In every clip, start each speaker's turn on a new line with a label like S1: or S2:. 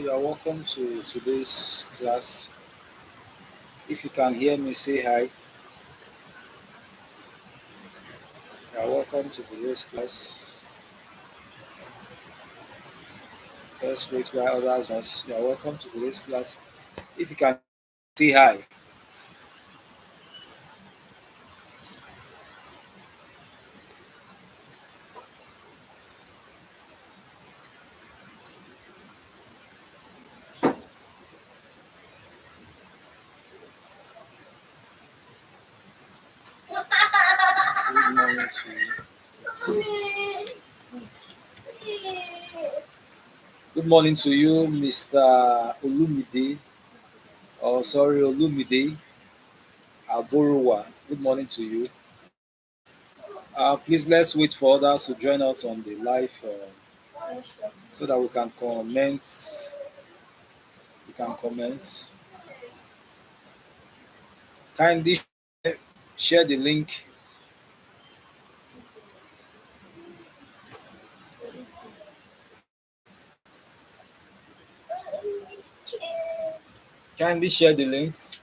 S1: You are welcome to today's class. If you can hear me, say hi. You are welcome to today's class. Let's wait while others not. You are welcome to today's class. If you can say hi. Good morning to you. Good morning to you, Mr. Olumide. Oh, sorry, Olumide Alborowa. Good morning to you. Please let's wait for others to join us on the live so that we can comment. We can comment. Kindly share the link. Kindly share the links.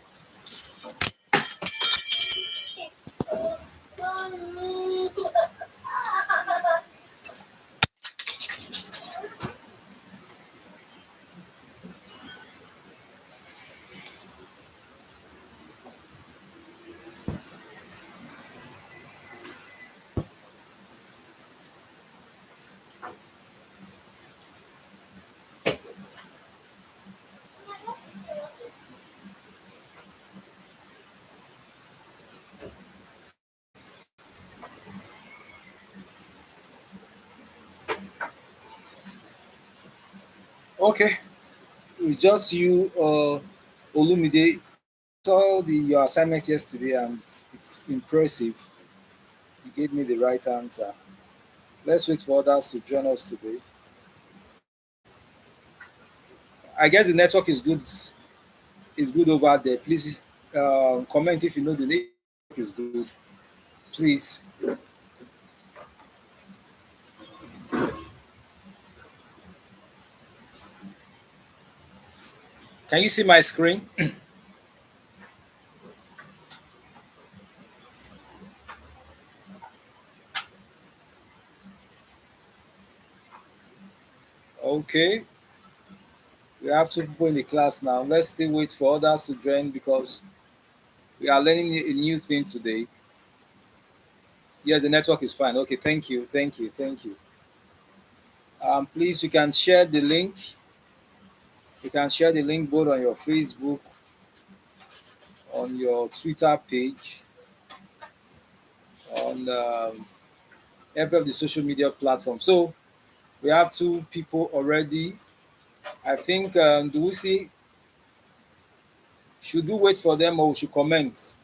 S1: Okay, it's just you, Olumide. Saw your assignment yesterday, and it's impressive. You gave me the right answer. Let's wait for others to join us today. I guess the network is good. Is good over there. Please comment if you know the network is good. Please. Can you see my screen? Okay. We have two people in the class now. Let's still wait for others to join because we are learning a new thing today. Yes, the network is fine. Okay, thank you, thank you, thank you. Please, you can share the link. You can share the link both on your Facebook, on your Twitter page, on every of the social media platforms. So we have two people already. I think, do we see, should we wait for them or we should comment?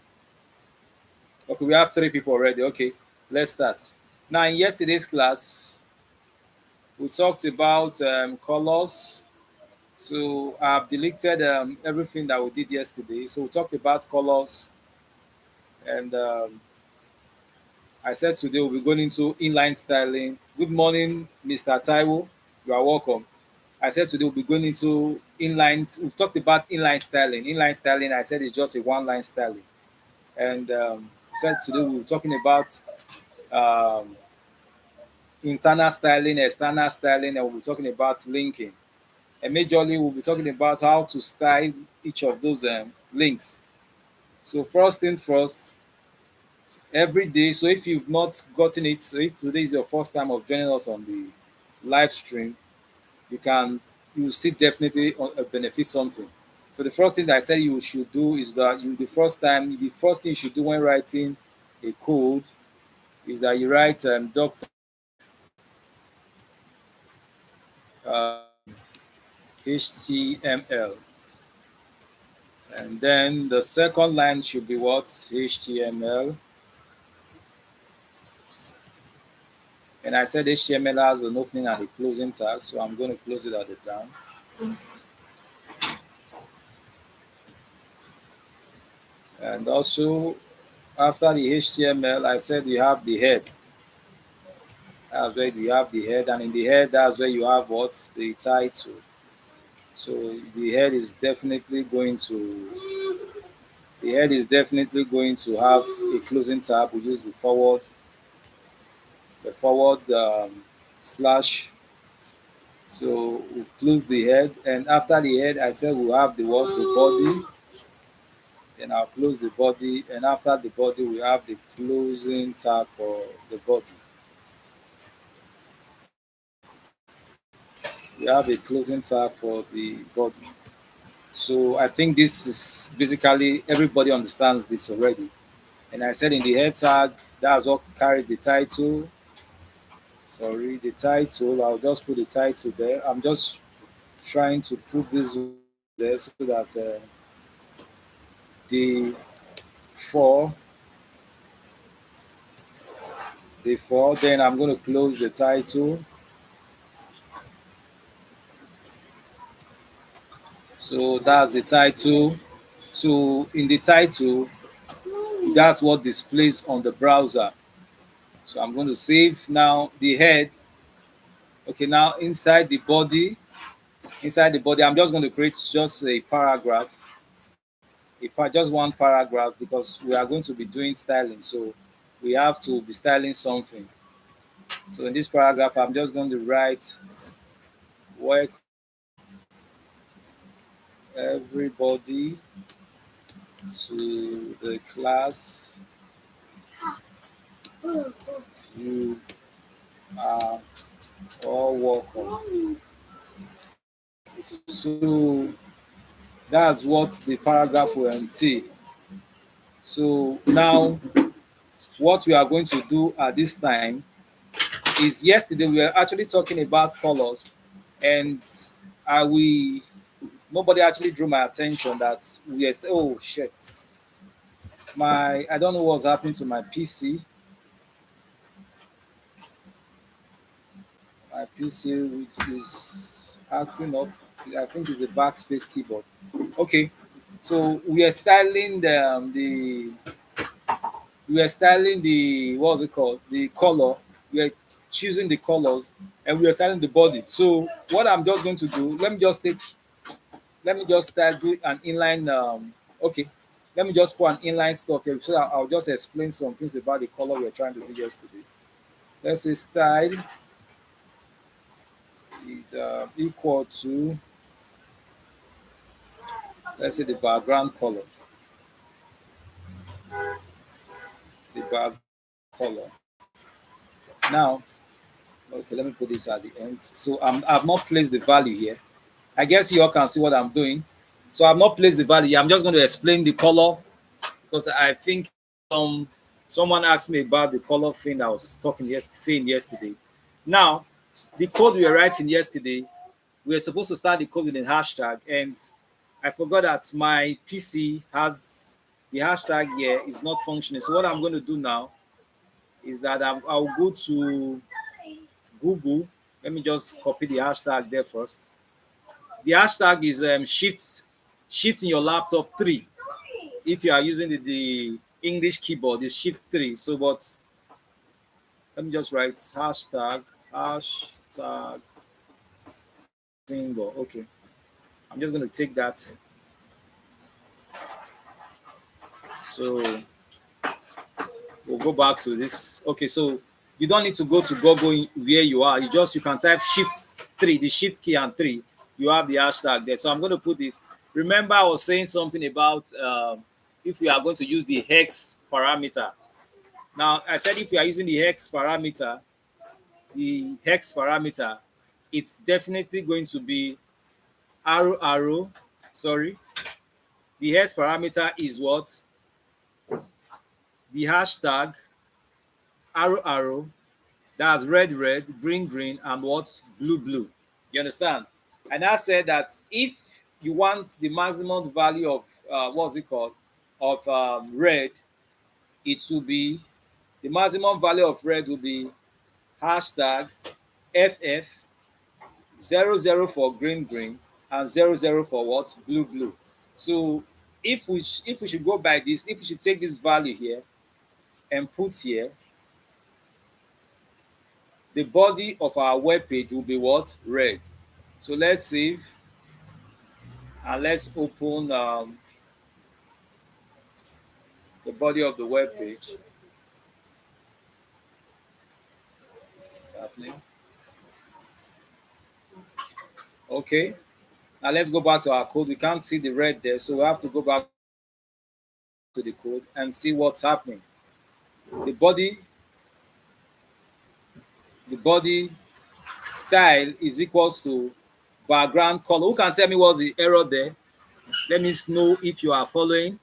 S1: Okay, we have three people already. Okay, let's start. Now, in yesterday's class, we talked about colors. So I've deleted everything that we did yesterday. So we talked about colors, and I said today we'll be going into inline styling. Good morning, Mr. Taiwo. You are welcome. I said today we'll be going into inline. We've talked about inline styling. Inline styling, I said, is just a one-line styling. And said today we'll be talking about um, internal styling, external styling, and we'll be talking about linking. And majorly, we'll be talking about how to style each of those links. So first thing first, every day. So if you've not gotten it, so if today is your first time of joining us on the live stream, you can you still definitely benefit something. So the first thing that I said you should do is that the first thing you should do when writing a code is that you write doctor uh, HTML, and then the second line should be what HTML. And I said HTML has an opening and a closing tag, so I'm going to close it at the down. And also, after the HTML, I said you have the head. That's where you have the head, and in the head, that's where you have what? The title. So the head is definitely going to have a closing tab. We use the forward slash. So we've closed the head, and after the head, I said we'll have the body. Then I'll close the body, and after the body, we have the closing tab for the body. We have a closing tab for the body. So I think this is basically everybody understands this already. And I said in the head tag, that's what carries the title. Sorry, the title. I'll just put the title there. I'm just trying to put this there so that the four, the four. Then I'm going to close the title. So that's the title. So in the title, that's what displays on the browser. So I'm going to save now the head. Okay, now inside the body, I'm just going to create just a paragraph, just one paragraph because we are going to be doing styling. So we have to be styling something. So in this paragraph, I'm just going to write welcome everybody to the class. You are all welcome. So that's what the paragraph will entail. So now what we are going to do at this time is yesterday we were actually talking about colors, and we nobody actually drew my attention that we are oh shit, my I don't know what's happening to my PC. My PC which is acting up. I think it's the backspace keyboard. Okay, so we are styling the what's it called, the color. We are choosing the colors, and we are styling the body. So what I'm just going to do, let me just start do an inline. Okay, let me just put an inline stuff here so that I'll just explain some things about the color we are trying to do yesterday. Let's say style is equal to, let's say, the background color. The background color. Now, okay, let me put this at the end. So I've not placed the value here. I guess you all can see what I'm doing. So I've not placed the value here. I'm just going to explain the color because I think someone asked me about the color thing I was saying yesterday. Now, the code we were writing yesterday, we were supposed to start the code with a hashtag, and I forgot that my PC has the hashtag here is not functioning. So what I'm going to do now is that I'll go to Google. Let me just copy the hashtag there first. The hashtag is shift in your laptop 3. If you are using the English keyboard, it's shift 3. So, but let me just write hashtag symbol. Okay, I'm just going to take that. So we'll go back to this. Okay, so you don't need to go to Google where you are. You can type shift 3, the shift key and 3. You have the hashtag there. So I'm going to put it. Remember, I was saying something about if we are going to use the hex parameter. Now, I said if we are using the hex parameter, it's definitely going to be arrow. Sorry, the hex parameter is what? The hashtag arrow. That's red, green, and what? Blue. You understand? And I said that if you want the maximum value of what's it called of red, it should be the maximum value of red will be hashtag FF 00 for green, and 00 for what? Blue. So if we should go by this, if we should take this value here and put here, the body of our web page will be what? Red. So let's save. And let's open the body of the web page. What's happening? Okay. Now let's go back to our code. We can't see the red there, so we have to go back to the code and see what's happening. The body, the body style is equals to background color. Who can tell me what's the error there? Let me know if you are following.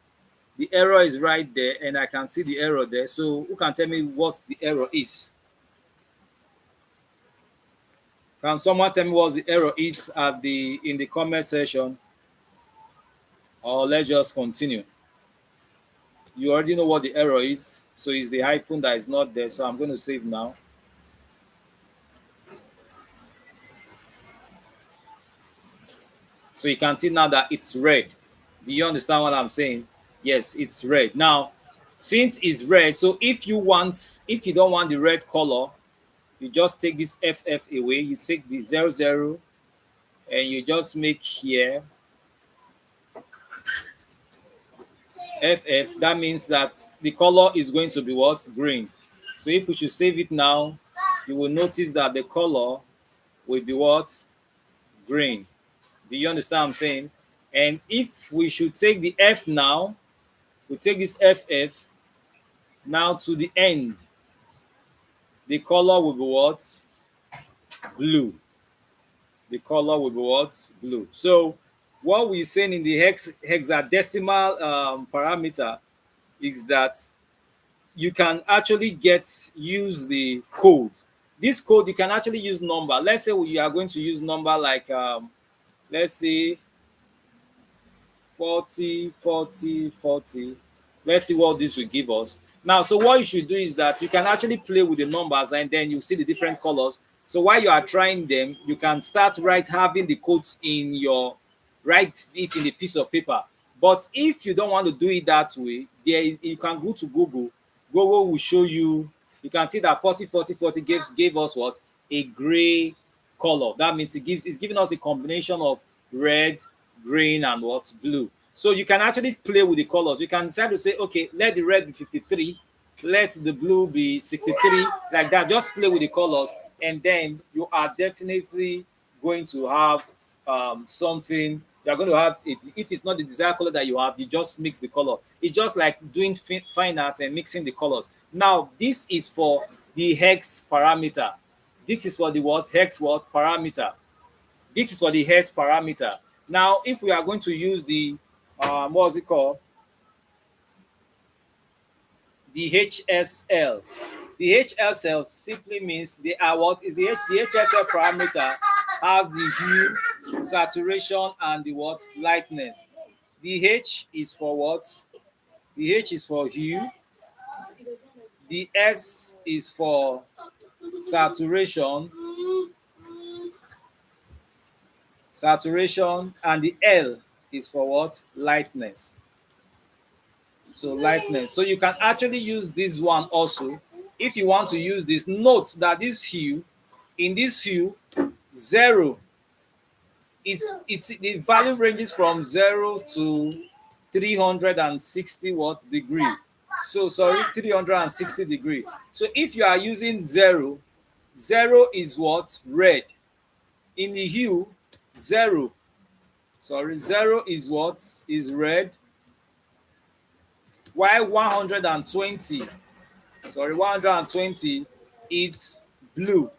S1: The error is right there, and I can see the error there. So who can tell me what the error is? Can someone tell me what the error is at the in the comment section? Or let's just continue. You already know what the error is. So it's the hyphen that is not there. So I'm going to save now. So you can see now that it's red. Do you understand what I'm saying? Yes, it's red. Now, since it's red, so if you don't want the red color, you just take this FF away. You take the 00 and you just make here FF. That means that the color is going to be what? Green. So if we should save it now, you will notice that the color will be what? Green. Do you understand what I'm saying? And if we should take the F now, we take this FF now to the end. The color will be what? Blue. The color will be what? Blue. So what we're saying in the hexadecimal parameter is that you can actually use the code. This code you can actually use number. Let's say you are going to use number like let's say 40, 40, 40. Let's see what this will give us. Now, so what you should do is that you can actually play with the numbers and then you see the different colors. So while you are trying them, you can start having the codes in your, write it in a piece of paper. But if you don't want to do it that way, there you can go to Google. Google will show you. You can see that 40, 40, 40 gave us what? A gray color. That means it's giving us a combination of red, green, and what? Blue. So you can actually play with the colors. You can decide to say, okay, let the red be 53, let the blue be 63, like that. Just play with the colors, and then you are definitely going to have something. You're going to have it. If it's not the desired color that you have, you just mix the color. It's just like doing fine art and mixing the colors. Now, this is for the hex parameter. This is for the what? Hex what? Parameter. This is for the hex parameter. Now, if we are going to use the what's it called? The HSL. The HSL simply means they are what is the HSL parameter has the hue, saturation, and the what? Lightness. The H is for what? The H is for hue. The S is for saturation. Saturation, and the L is for what? Lightness. So lightness. So you can actually use this one also. If you want to use this, note that this hue, in this hue, 0 it's the value ranges from 0 to 360 what degree. So sorry, 360 degree. So if you are using 0, 0 is what? Red. In the hue, 0, sorry, 0 is what? Is red. While 120, sorry, 120 is blue.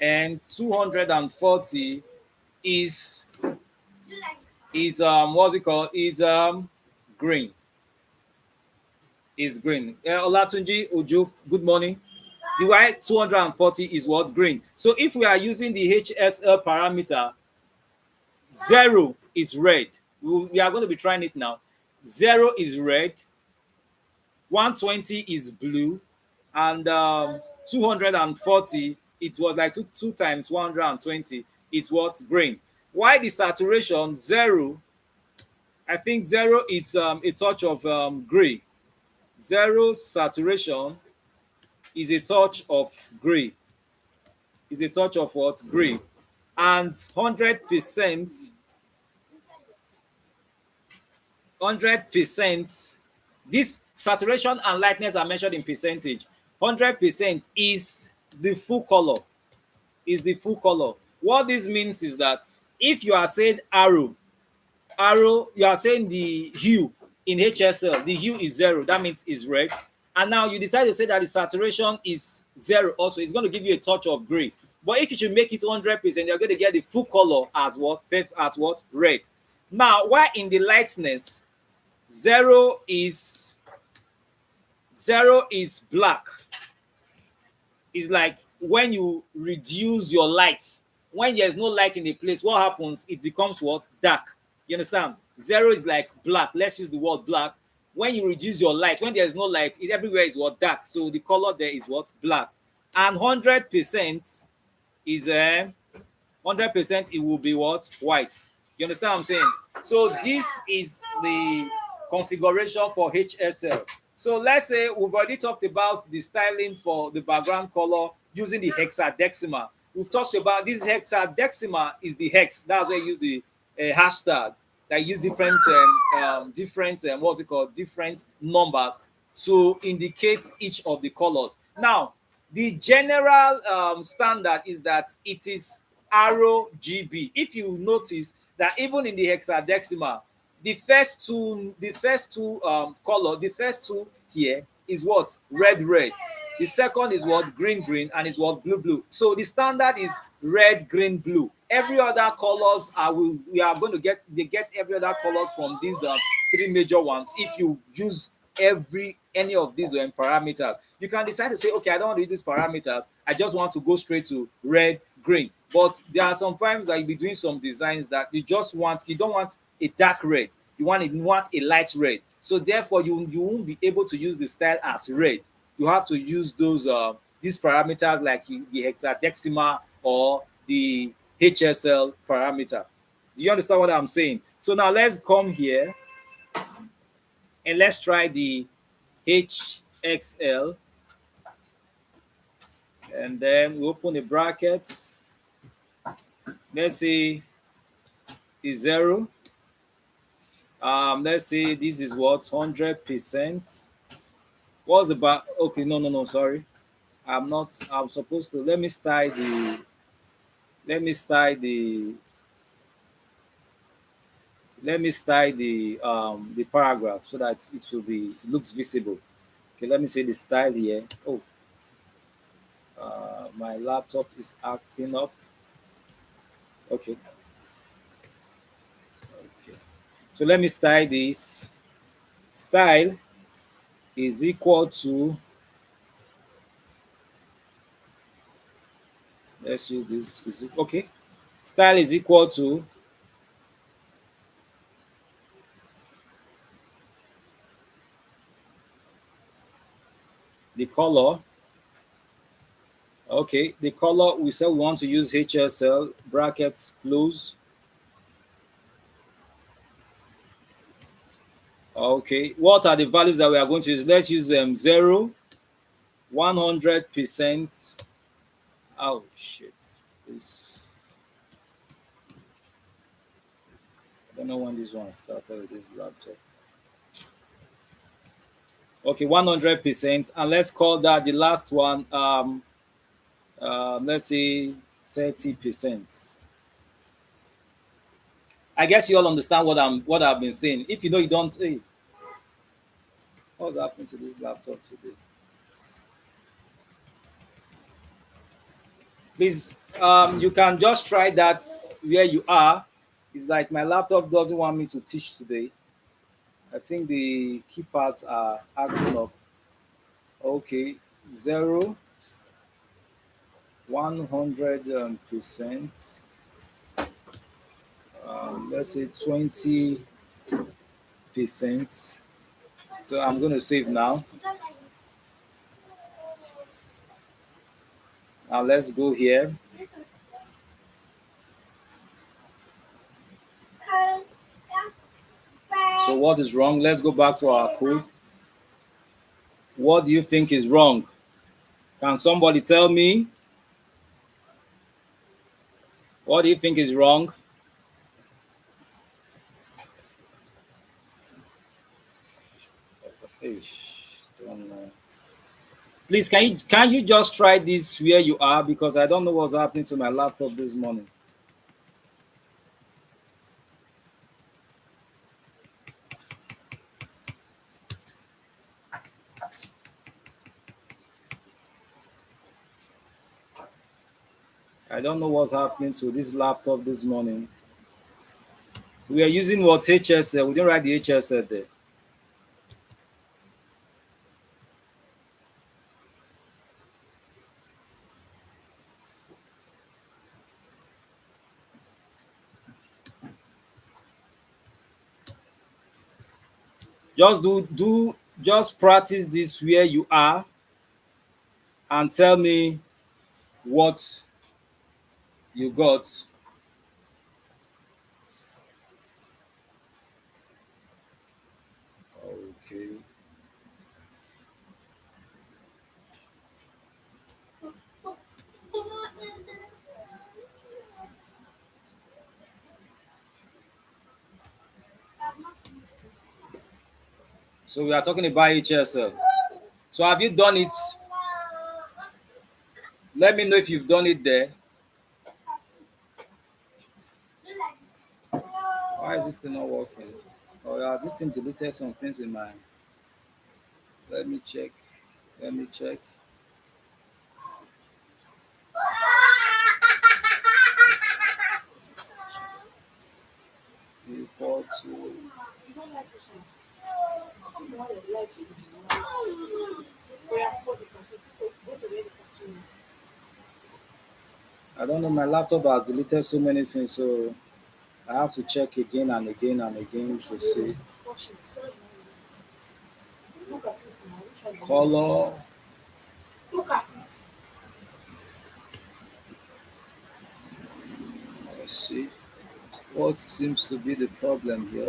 S1: And 240 is what's it called? Is green. Is green. Olatunji Ojo, good morning. The Y 240 is what? Green. So if we are using the HSL parameter, 0 is red. We are going to be trying it now. 0 is red, 120 is blue, and 240, it was like two times 120, it's what? Green. Why the saturation? 0, I think 0 it's a touch of gray. 0 saturation is a touch of gray. Is a touch of what? Gray. And 100% 100%. This saturation and lightness are measured in percentage. 100% is the full color. Is the full color. What this means is that if you are saying arrow, you are saying the hue in HSL, the hue is 0, that means it's red. And now you decide to say that the saturation is 0 also, it's going to give you a touch of gray. But if you should make it 100%, you're going to get the full color as what? As what? Red. Now, while in the lightness, 0 is black. It's like when you reduce your light. When there's no light in a place, what happens? It becomes what? Dark. You understand? 0 is like black. Let's use the word black. When you reduce your light, when there's no light, it everywhere is what? Dark. So the color there is what? Black. And 100% is 100% it will be what? White. You understand what I'm saying? So this is the configuration for HSL. So let's say we've already talked about the styling for the background color using the hexadecimal. We've talked about this hexadecimal is the hex. That's where you use the hashtag that use different what's it called? Different numbers to indicate each of the colors. Now, the general standard is that it is RGB. If you notice that even in the hexadecimal, the first two color, the first two here is what? Red. The second is what? Green, and is what? Blue. So the standard is red, green, blue. Every other colors we are going to get every other color from these three major ones. If you use any of these parameters, you can decide to say, okay, I don't want to use these parameters. I just want to go straight to red, green. But there are some times that you'll be doing some designs that you don't want a dark red. You want a light red. So therefore, you won't be able to use the style as red. You have to use these parameters like the hexadecimal or the HSL parameter. Do you understand what I'm saying? So now let's come here and let's try the HXL. And then we open a bracket. Let's say is 0. Let's say this is what? 100%. What's the back? Okay, no, sorry. I'm supposed to let me style the paragraph so that it looks visible. Okay, let me say the style here. Oh, my laptop is acting up. Okay. So let me style this. Style is equal to, let's use this. Okay. Style is equal to the color. Okay, the color, we said we want to use HSL, brackets close. Okay, what are the values that we are going to use? Let's use 0, 100%. Oh shit, this, I don't know when this one started with this laptop. Okay, 100%, and let's call that the last one. Let's say 30%. I guess you all understand what I've been saying. If you know, you don't. Hey, what's happening to this laptop today? Please, you can just try that where you are. It's like my laptop doesn't want me to teach today. I think the keypads are acting up. Okay, 0, 100%. Let's say 20%. So I'm going to save now. Now let's go here. So what is wrong? Let's go back to our code. What do you think is wrong? Can somebody tell me? What do you think is wrong? Don't know. Please, can you just try this where you are, because I don't know what's happening to my laptop this morning. I don't know what's happening to this laptop this morning. We are using what, HSL? We didn't write the HSL there. Just practice this where you are and tell me what you got. Okay. So we are talking about HSL. So have you done it? Let me know if you've done it there. Why is this thing not working? Oh yeah, this thing deleted some things in my. Let me check. Let me check. Report to. I don't know. My laptop has deleted so many things, so I have to check again and again and again to see. Color. Let's see. What seems to be the problem here?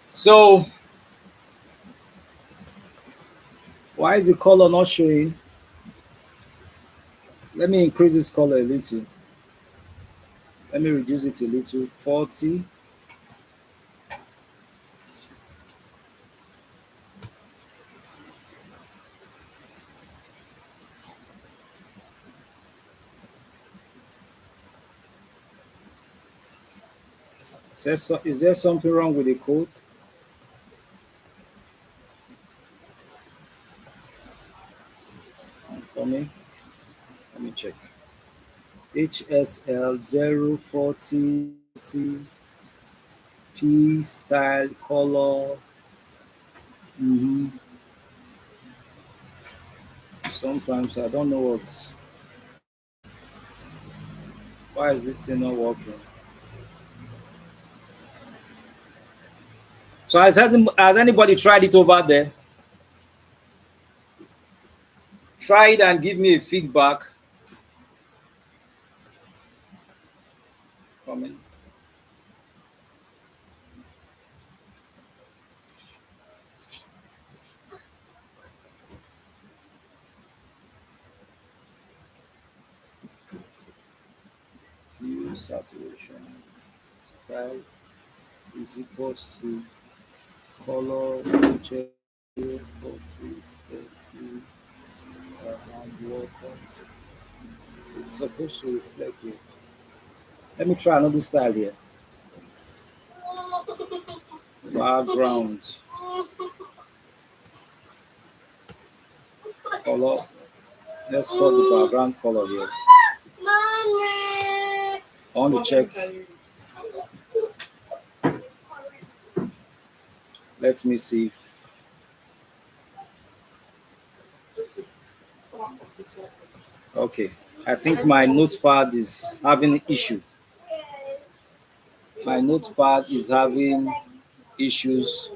S1: So why is the color not showing? Let me increase this color a little. Let me reduce it a little. 40. Is there something wrong with the code for me? Let me check. HSL 040 P style color. hmm Sometimes I don't know what's. Why is this thing not working? So has anybody tried it over there? Try it and give me a feedback. Comment. Hue saturation style is equals to color picture 40 30 and water. It's supposed to reflect it. Let me try another style here. Background color. Let's call the background color here. I want to check. Let me see if. Okay. I think my notepad is having issue. My notepad is having issues.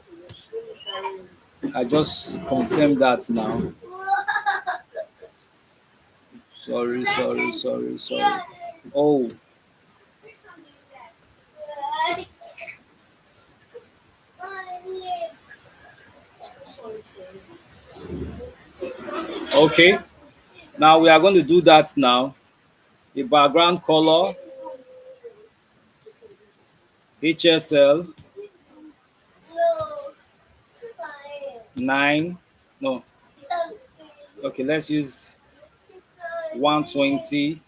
S1: I just confirmed that now. Sorry. Oh, okay. Now we are going to do that now. The background color, HSL 9. No. Okay, let's use 120,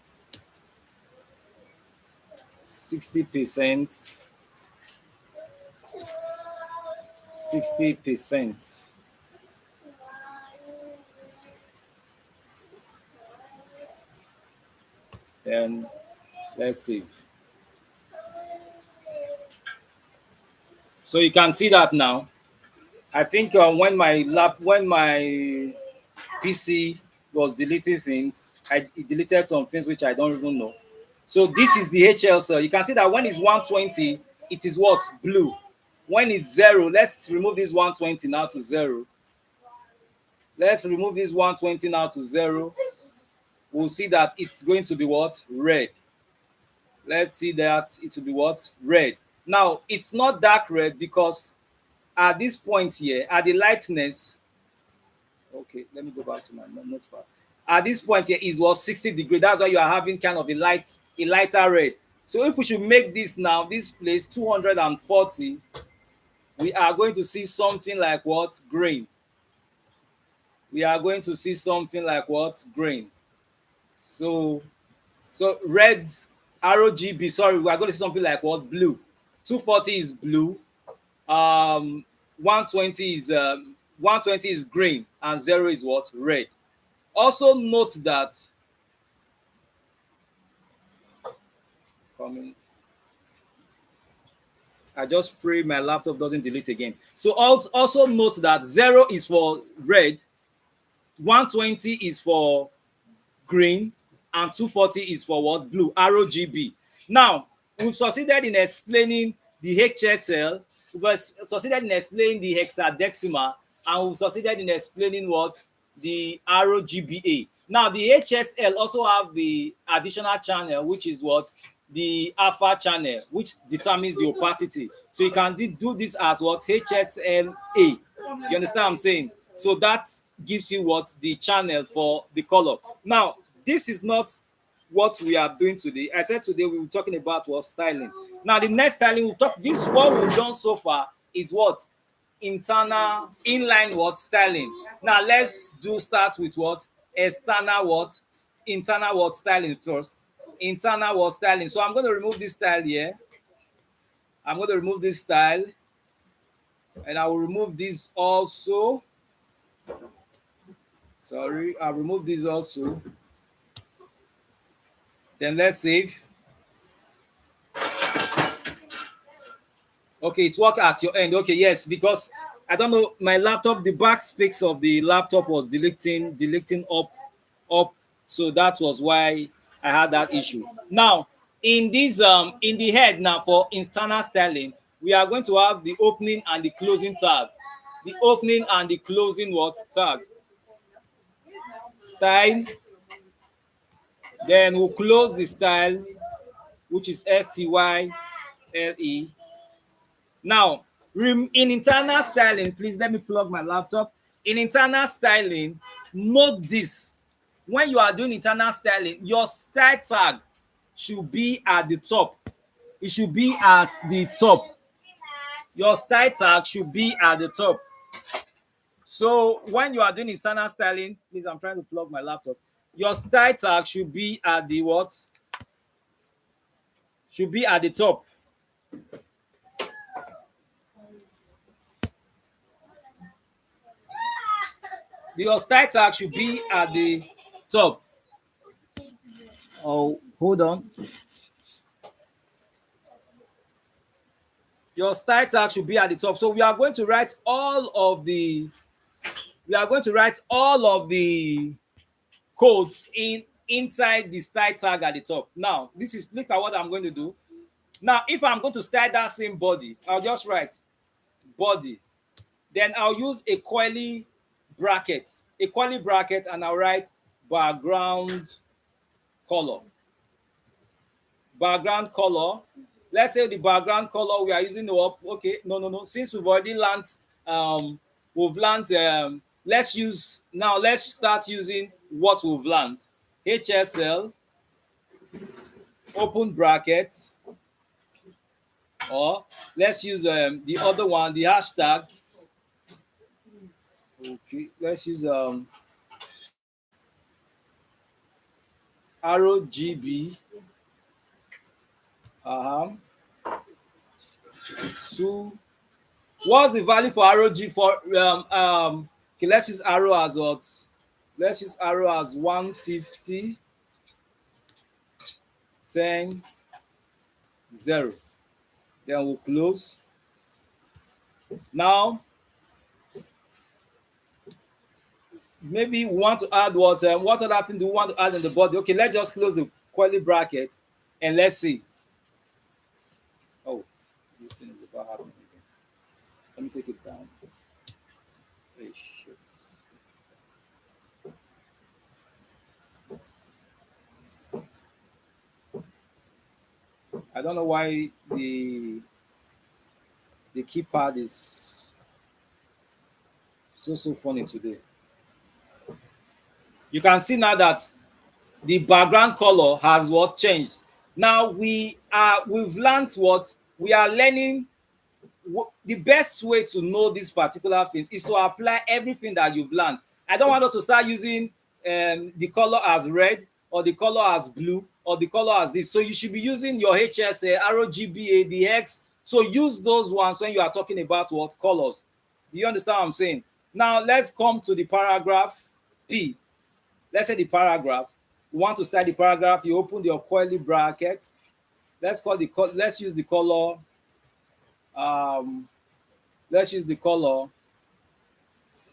S1: 60%, 60%. Then let's see. So you can see that now. I think when my PC was deleting things, it deleted some things which I don't even know. So this is the HL cell. You can see that when it's 120, it is what? Blue. When it's 0, let's remove this 120 now to 0. Let's remove this 120 now to 0. We'll see that it's going to be what? Red. Let's see that it will be what? Red. Now, it's not dark red because at this point here, at the lightness, okay, let me go back to my notepad. At this point here is what 60 degrees. That's why you are having kind of a lighter red. So if we should make this now, this place 240, we are going to see something like what? Green. We are going to see something like what? Green. So red ROGB, sorry, we are going to see something like what? Blue. 240 is blue. 120 is 120 is green, and 0 is what? Red. Also note that coming. I just pray my laptop doesn't delete again. So also note that 0 is for red, 120 is for green, and 240 is for what? Blue. ROGB. Now, we've succeeded in explaining the HSL, we've succeeded in explaining the hexadecimal, and we've succeeded in explaining what? The ROGBA. Now, the HSL also have the additional channel, which is what? The alpha channel, which determines the opacity. So you can do this as what? HSLA. You understand what I'm saying? So that gives you what? The channel for the color. Now, this is not what we are doing today. I said today we were talking about what? Styling. Now, the next styling we'll talk, this what we've done so far is what? Internal inline what? Styling. Now let's start with what? External what? Internal what? Styling first. Internal what? Styling. So I'm going to remove this style here. I'm going to remove this style, and I will remove this also. Sorry, I'll remove this also. Then let's save. Okay, it worked at your end. Okay, yes, because I don't know, my laptop, the backspace of the laptop was deleting up. So that was why I had that issue. Now, in this in the head now for internal styling, we are going to have the opening and the closing tag. The opening and the closing what? Tag. Style. Then we'll close the style, which is STYLE. Now, in internal styling, please let me plug my laptop. In internal styling, note this. When you are doing internal styling, your style tag should be at the top. It should be at the top. Your style tag should be at the top. So when you are doing internal styling, please, I'm trying to plug my laptop. Your style tag should be at the what? Should be at the top. Your style tag should be at the top. Oh, hold on. Your style tag should be at the top. So we are going to write all of the codes inside the style tag at the top. Now, look at what I'm going to do. Now, if I'm going to style that same body, I'll just write body. Then I'll use a curly bracket, and I'll write background color. background color. Let's say the background color we are using the up. Okay, no. Since we've already learned, let's use now. Let's start using what we've learned. HSL, open brackets, or let's use the other one, the hashtag. Okay, let's use ROGB. Uh-huh. So what's the value for ROG for okay, let's use arrow as what? Let's use arrow as 150, 10, 0. Then we'll close. Now, maybe we want to add what other thing do we want to add in the body? Okay, let's just close the curly bracket and let's see. Oh, this thing is about happening again. Let me take it down. Hey, shit. I don't know why the keypad is so funny today. You can see now that the background color has what changed. Now we've learned what we are learning. The best way to know these particular things is to apply everything that you've learned. I don't want us to start using the color as red or the color as blue or the color as this. So you should be using your HSA, ROGBA, the X. So use those ones when you are talking about what colors. Do you understand what I'm saying? Now let's come to the paragraph P. Let's say the paragraph. You want to start the paragraph, you open your curly bracket. Let's use the color. Let's use the color.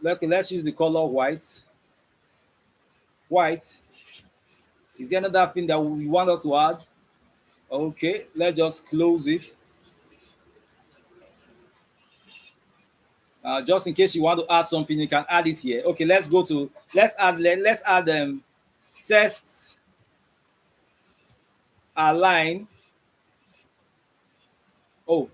S1: Let's use the color white. White. Is there another thing that we want us to add? Okay, let's just close it. Just in case you want to add something, you can add it here. Okay, let's add text align. Oh,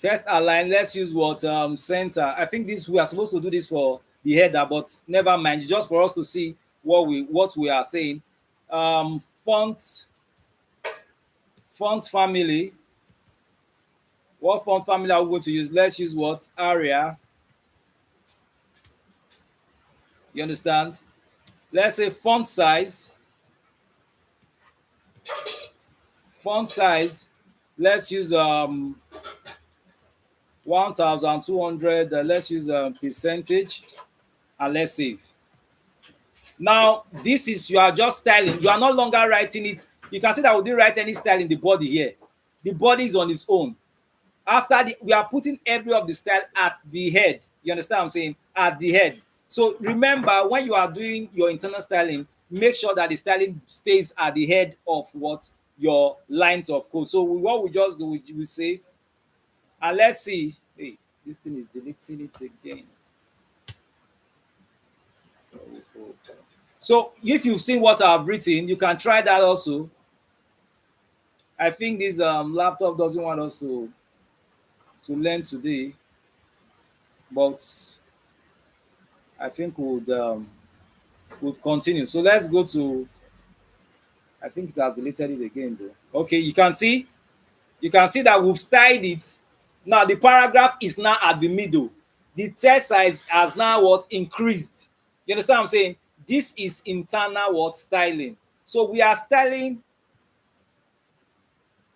S1: text align. Let's use what center. I think we are supposed to do this for the header, but never mind. Just for us to see what we are saying. Font family. What font family are we going to use? Let's use what area. You understand? Let's say font size. Font size. Let's use 1200. Let's use percentage, and let's save. Now this is, you are just styling. You are no longer writing it. You can see that we didn't write any style in the body here. The body is on its own. We are putting every of the style at the head. You understand what I'm saying? At the head. So remember, when you are doing your internal styling, make sure that the styling stays at the head of what your lines of code. So what we just do, we save, and let's see. Hey, this thing is deleting it again. So if you've seen what I've written, you can try that also. I think this laptop doesn't want us to learn today, but I think would continue. So let's go to, I think it has deleted it again though. Okay, you can see that we've styled it. Now the paragraph is now at the middle. The text size has now what increased. You understand what I'm saying? This is internal what styling. So we are styling.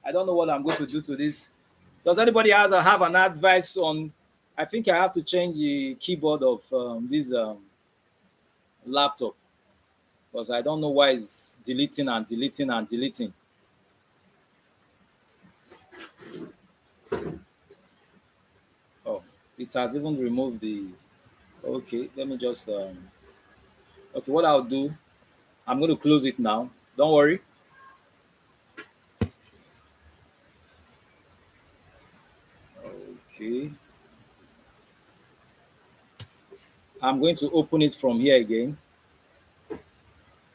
S1: I don't know what I'm going to do to this. Does anybody have an advice on? I think I have to change the keyboard of this laptop, because I don't know why it's deleting and deleting and deleting. Oh, it has even removed the. Okay, let me just. Okay, what I'll do, I'm going to close it now. Don't worry. Okay. I'm going to open it from here again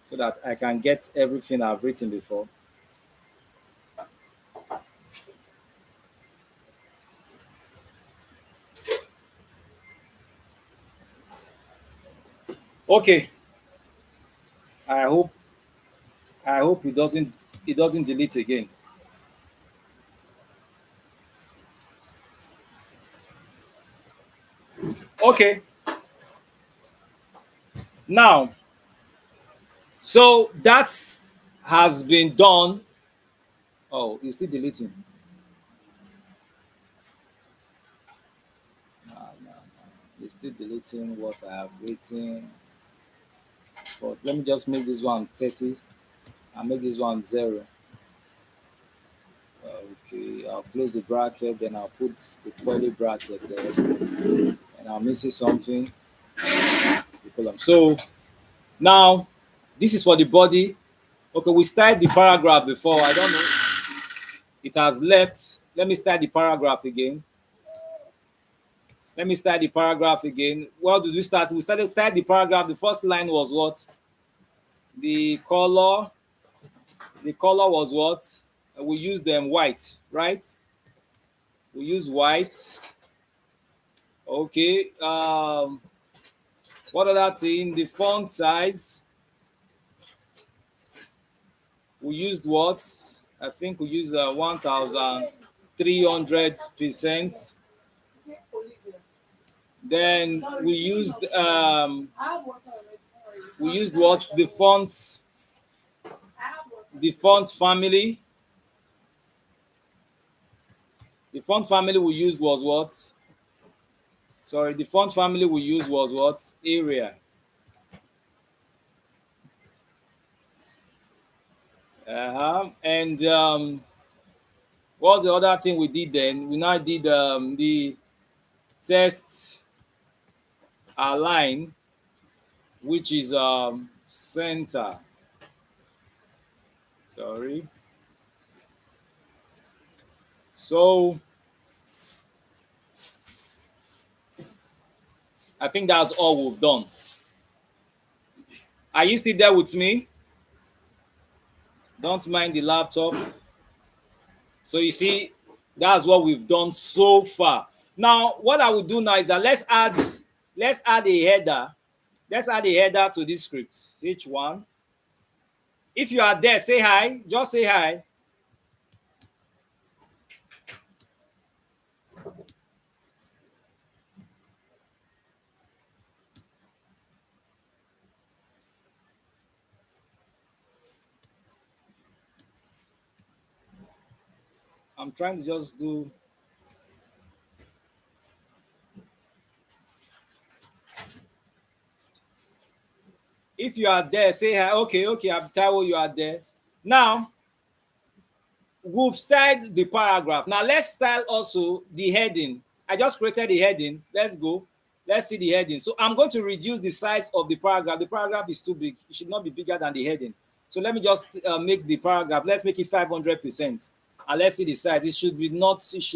S1: so that I can get everything I've written before. Okay. I hope I hope it doesn't delete again. Okay. Now, so that's has been done. Oh, it's still deleting. It's still deleting what I have written. But let me just make this one 30 and make this one 0. Okay, I'll close the bracket, then I'll put the curly bracket there, and I'm missing something. The column. So now, this is for the body. Okay, we started the paragraph before. I don't know. It has left. Let me start the paragraph again. Let me start the paragraph again. What did we start? We started the paragraph. The first line was what? The color. The color was what? We used them white, right? We use white. Okay. What other thing? The font size. We used what? I think we used 1,300%. Then we used what? The font family. The font family we used was what? Sorry, the font family we used was what? Area. And what was the other thing we did then? We now did the test align, which is center. Sorry. So I think that's all we've done. Are you still there with me? Don't mind the laptop. So you see, that's what we've done so far. Now, what I will do now is that let's add a header. Let's add a header to this script. H1. If you are there, say hi. Just say hi. I'm trying to just do. If you are there, say hi. Okay, okay, I'm Taiwo, you are there. Now, we've styled the paragraph. Now, let's style also the heading. I just created the heading. Let's go. Let's see the heading. So I'm going to reduce the size of the paragraph. The paragraph is too big. It should not be bigger than the heading. So let me just make the paragraph. Let's make it 500%. And let's see the size. It should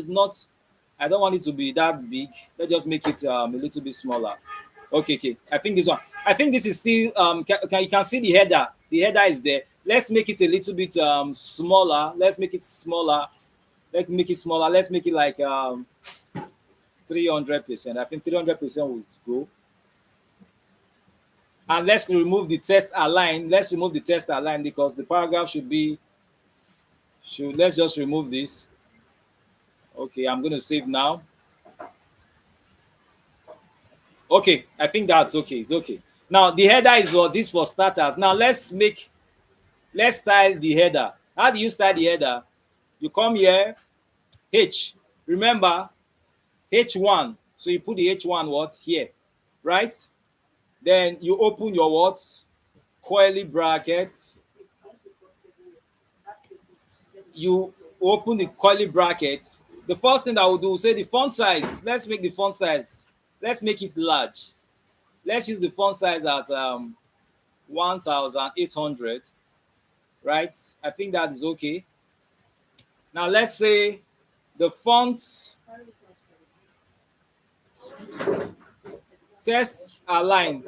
S1: not, I don't want it to be that big. Let's just make it a little bit smaller. Okay, okay. I think this one. I think this is still, you can see the header. The header is there. Let's make it a little bit smaller. Let's make it smaller. Let's make it smaller. Let's make it like 300%. I think 300% would go. And let's remove the text align. Let's remove the text align because the paragraph let's just remove this. Okay, I'm going to save now. Okay, I think that's okay. It's okay. Now the header is what this for starters. Now let's style the header. How do you style the header? You come here, H. Remember, H1. So you put the H1 what? Here, right? Then you open your what? Curly brackets. You open the curly bracket. The first thing I will do, say the font size. Let's make the font size. Let's make it large. Let's use the font size as 1,800. Right? I think that is okay. Now let's say the font text align.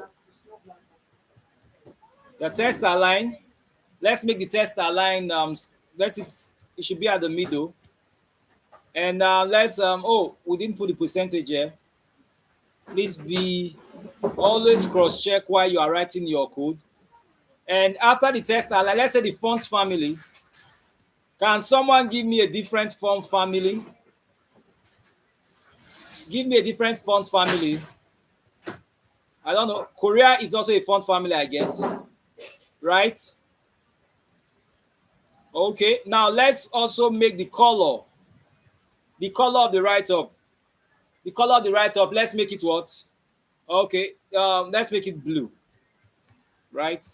S1: The text align. Let's make the text align. It should be at the middle. And let's we didn't put the percentage here. Please be always cross check while you are writing your code. And after the test, like let's say the font family, can someone give me a different font family? Give me a different font family. I don't know. Korea is also a font family, I guess. Right? Okay. Now let's also make the color. The color of the write-up. The color of the write-up. Let's make it what? Okay. Let's make it blue. Right?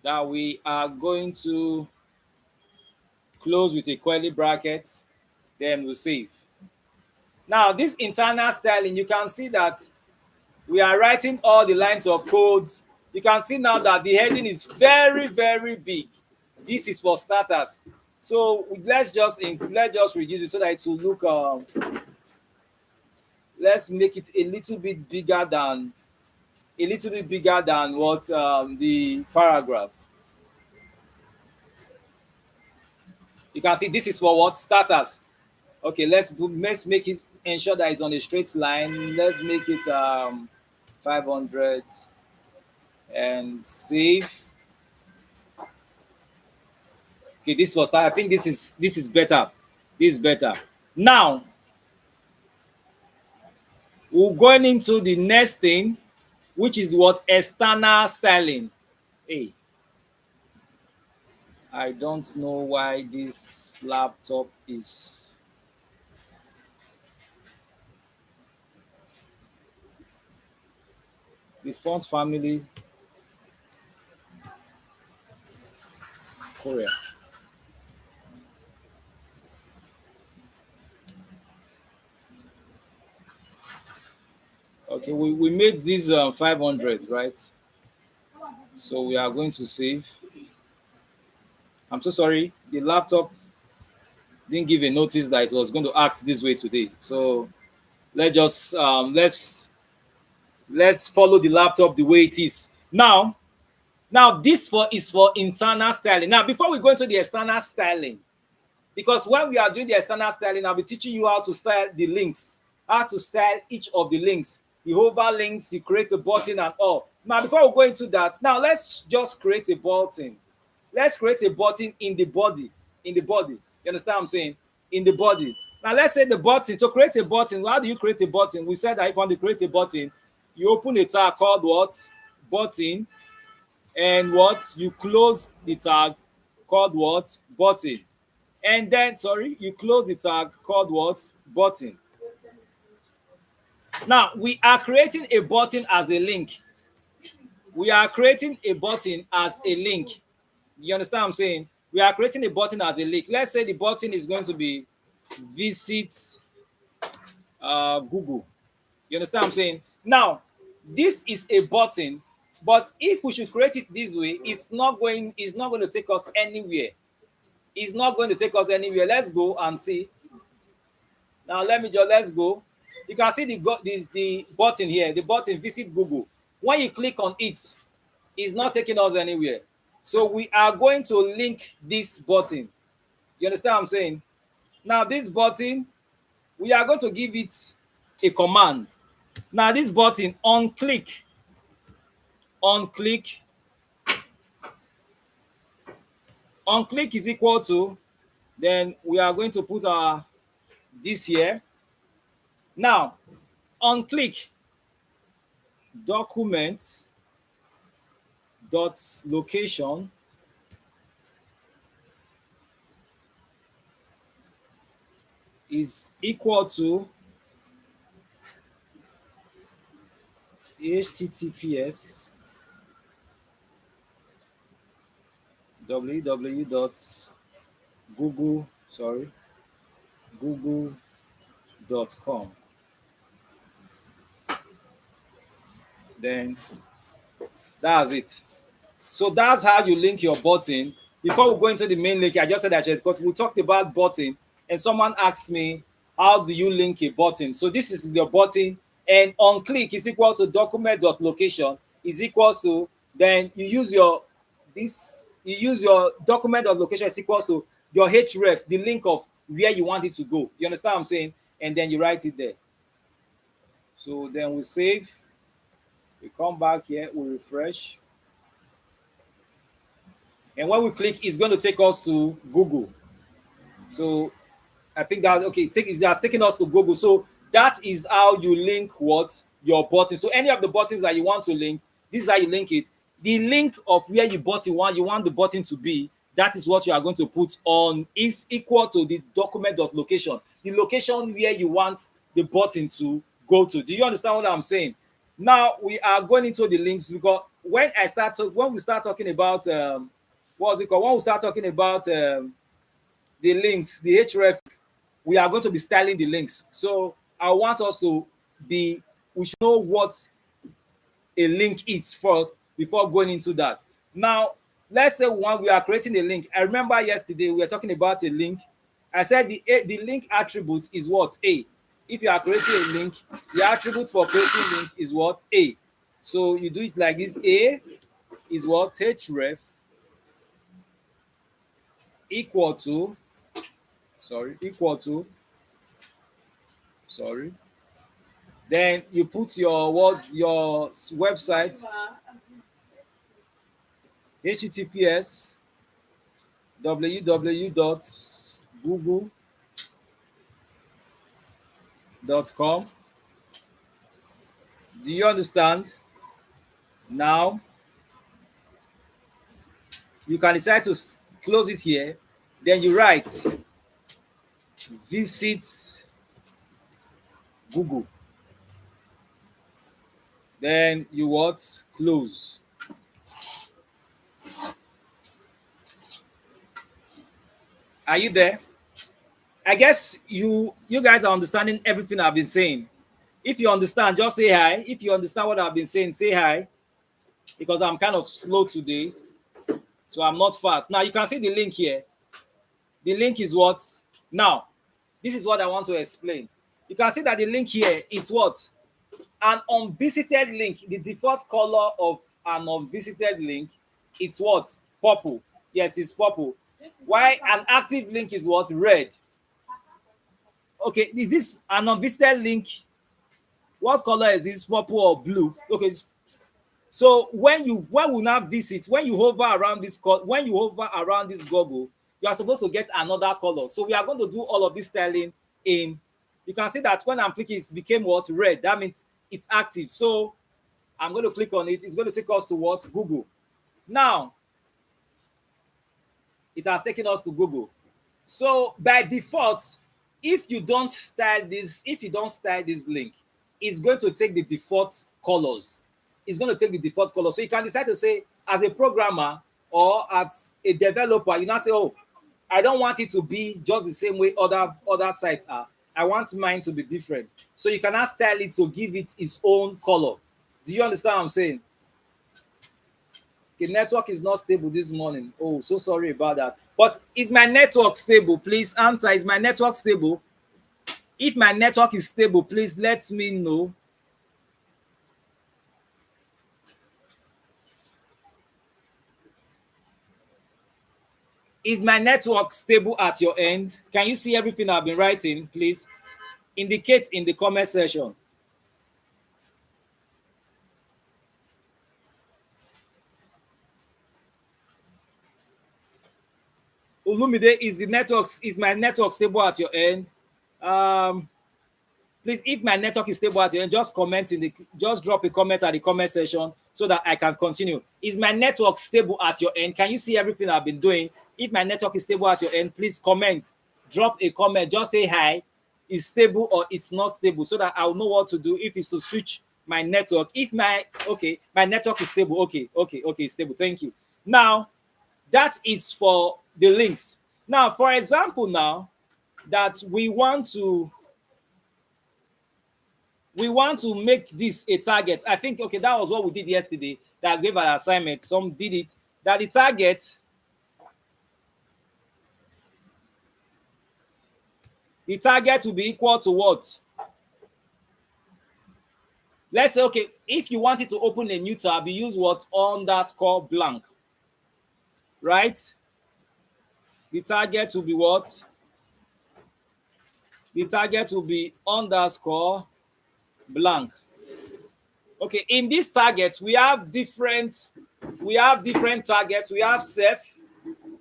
S1: That we are going to close with a curly bracket. Then we'll save. Now, this internal styling, you can see that we are writing all the lines of code. You can see now that the heading is very, very big. This is for starters. So let's just reduce it so that it will look. Let's make it a little bit bigger than what the paragraph. You can see this is for what starters. Okay, let's make it ensure that it's on a straight line. Let's make it 500 and save. Okay, this was I think this is better. This is better. Now we're going into the next thing, which is what external styling. Hey, I don't know why this laptop is. The font family Korea. Okay, we made this 500, right? So we are going to save. I'm so sorry. The laptop didn't give a notice that it was going to act this way today. So let's just let's follow the laptop the way it is. Now this is for internal styling. Now, before we go into the external styling, because when we are doing the external styling, I'll be teaching you how to style the links, how to style each of the links, the hover links, you create a button and all. Now, before we go into that, now let's just create a button. Let's create a button in the body. In the body. You understand what I'm saying? In the body. Now, let's say the button. To create a button, how do you create a button? We said that if you want to create a button, you open a tag called what? Button. And what? You close the tag called what? Button. And then, sorry, you close the tag called what? Button. Now, we are creating a button as a link. We are creating a button as a link. You understand what I'm saying? We are creating a button as a link. Let's say the button is going to be visit Google. You understand what I'm saying? Now, this is a button, but if we should create it this way, it's not going to take us anywhere. It's not going to take us anywhere. Let's go and see. Now let's go. You can see the button here, the button visit Google. When you click on it, it's not taking us anywhere. So we are going to link this button. You understand what I'm saying? Now this button, we are going to give it a command. Now this button on click is equal to, then we are going to put our this here. Now on click document dot location is equal to https google.com. Then that's it. So that's how you link your button. Before we go into the main link, I just said that because we talked about button and someone asked me, how do you link a button? So this is your button, and on click is equal to document.location is equal to, then you use your document.location is equal to your href, the link of where you want it to go. You understand what I'm saying? And then you write it there. So then we save, we come back here, we refresh. And when we click, it's going to take us to Google. So I think that's okay. It has taken us to Google. So that is how you link what your button. So any of the buttons that you want to link, this is how you link it. The link of where you want the button to be, that is what you are going to put on is equal to the document of location. The location where you want the button to go to. Do you understand what I'm saying? Now we are going into the links because when we start talking about what's it called? When we start talking about the links, the href, we are going to be styling the links. So I want us to be, we should know what a link is first before going into that. Now, let's say when we are creating a link, I remember yesterday we were talking about a link. I said the link attribute is what? A. If you are creating a link, the attribute for creating link is what? A. So you do it like this. A is what? href equal to, equal to, sorry, then you put your website, https www.google.com. Do you understand? Now you can decide to close it here. Then you write visit Google. Then you what? Close. Are you there? I guess you guys are understanding everything I've been saying. If you understand, just say hi. If you understand what I've been saying, say hi. Because I'm kind of slow today, so I'm not fast. Now you can see the link here. The link is what? Now, this is what I want to explain. You can see that the link here is what? An unvisited link. The default color of an unvisited link, it's what? Purple. Yes, it's purple. Why an active link is what? Red. Okay, is this an unvisited link? What color is this? Purple or blue? Okay, so when we now visit, when you hover around this goggle, you are supposed to get another color. So we are going to do all of this styling in. You can see that when I'm clicking, it became what? Red. That means it's active. So I'm going to click on it. It's going to take us to what? Google. Now it has taken us to Google. So by default, if you don't style this link, it's going to take the default colors. It's going to take the default colors. So you can decide to say, as a programmer or as a developer, you now say, oh, I don't want it to be just the same way other sites are. I want mine to be different. So you can now style it to give it its own color. Do you understand what I'm saying? Okay, network is not stable this morning. Oh, so sorry about that. But is my network stable? Please answer. Is my network stable? If my network is stable, please let me know. Is my network stable at your end? Can you see everything I've been writing? Please indicate in the comment section. Olumide, is my network stable at your end? Please, if my network is stable at your end, just drop a comment at the comment section so that I can continue. Is my network stable at your end? Can you see everything I've been doing? If my network is stable at your end, please comment. Drop a comment. Just say hi. It's stable or it's not stable so that I'll know what to do if it's to switch my network. If my network is stable. Okay, stable. Thank you. Now, that is for the links. Now, for example, now that we want to make this a target. I think, okay, that was what we did yesterday, that I gave an assignment. Some did it, that the target will be equal to what? Let's say, okay, if you wanted to open a new tab, you use what? Underscore blank, right? The target will be what? The target will be underscore blank. Okay, in these targets, we have different targets. We have self.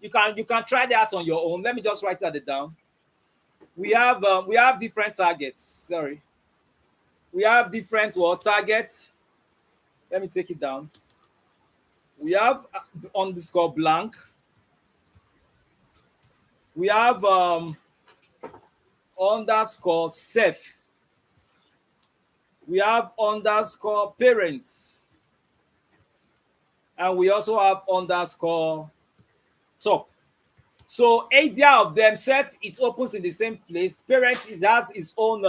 S1: You can try that on your own. Let me just write that down. We have different targets. Sorry, we have different targets. Let me take it down. We have underscore blank. We have underscore self. We have underscore parents, and we also have underscore top. So either of them, self it opens in the same place. Parent it has its own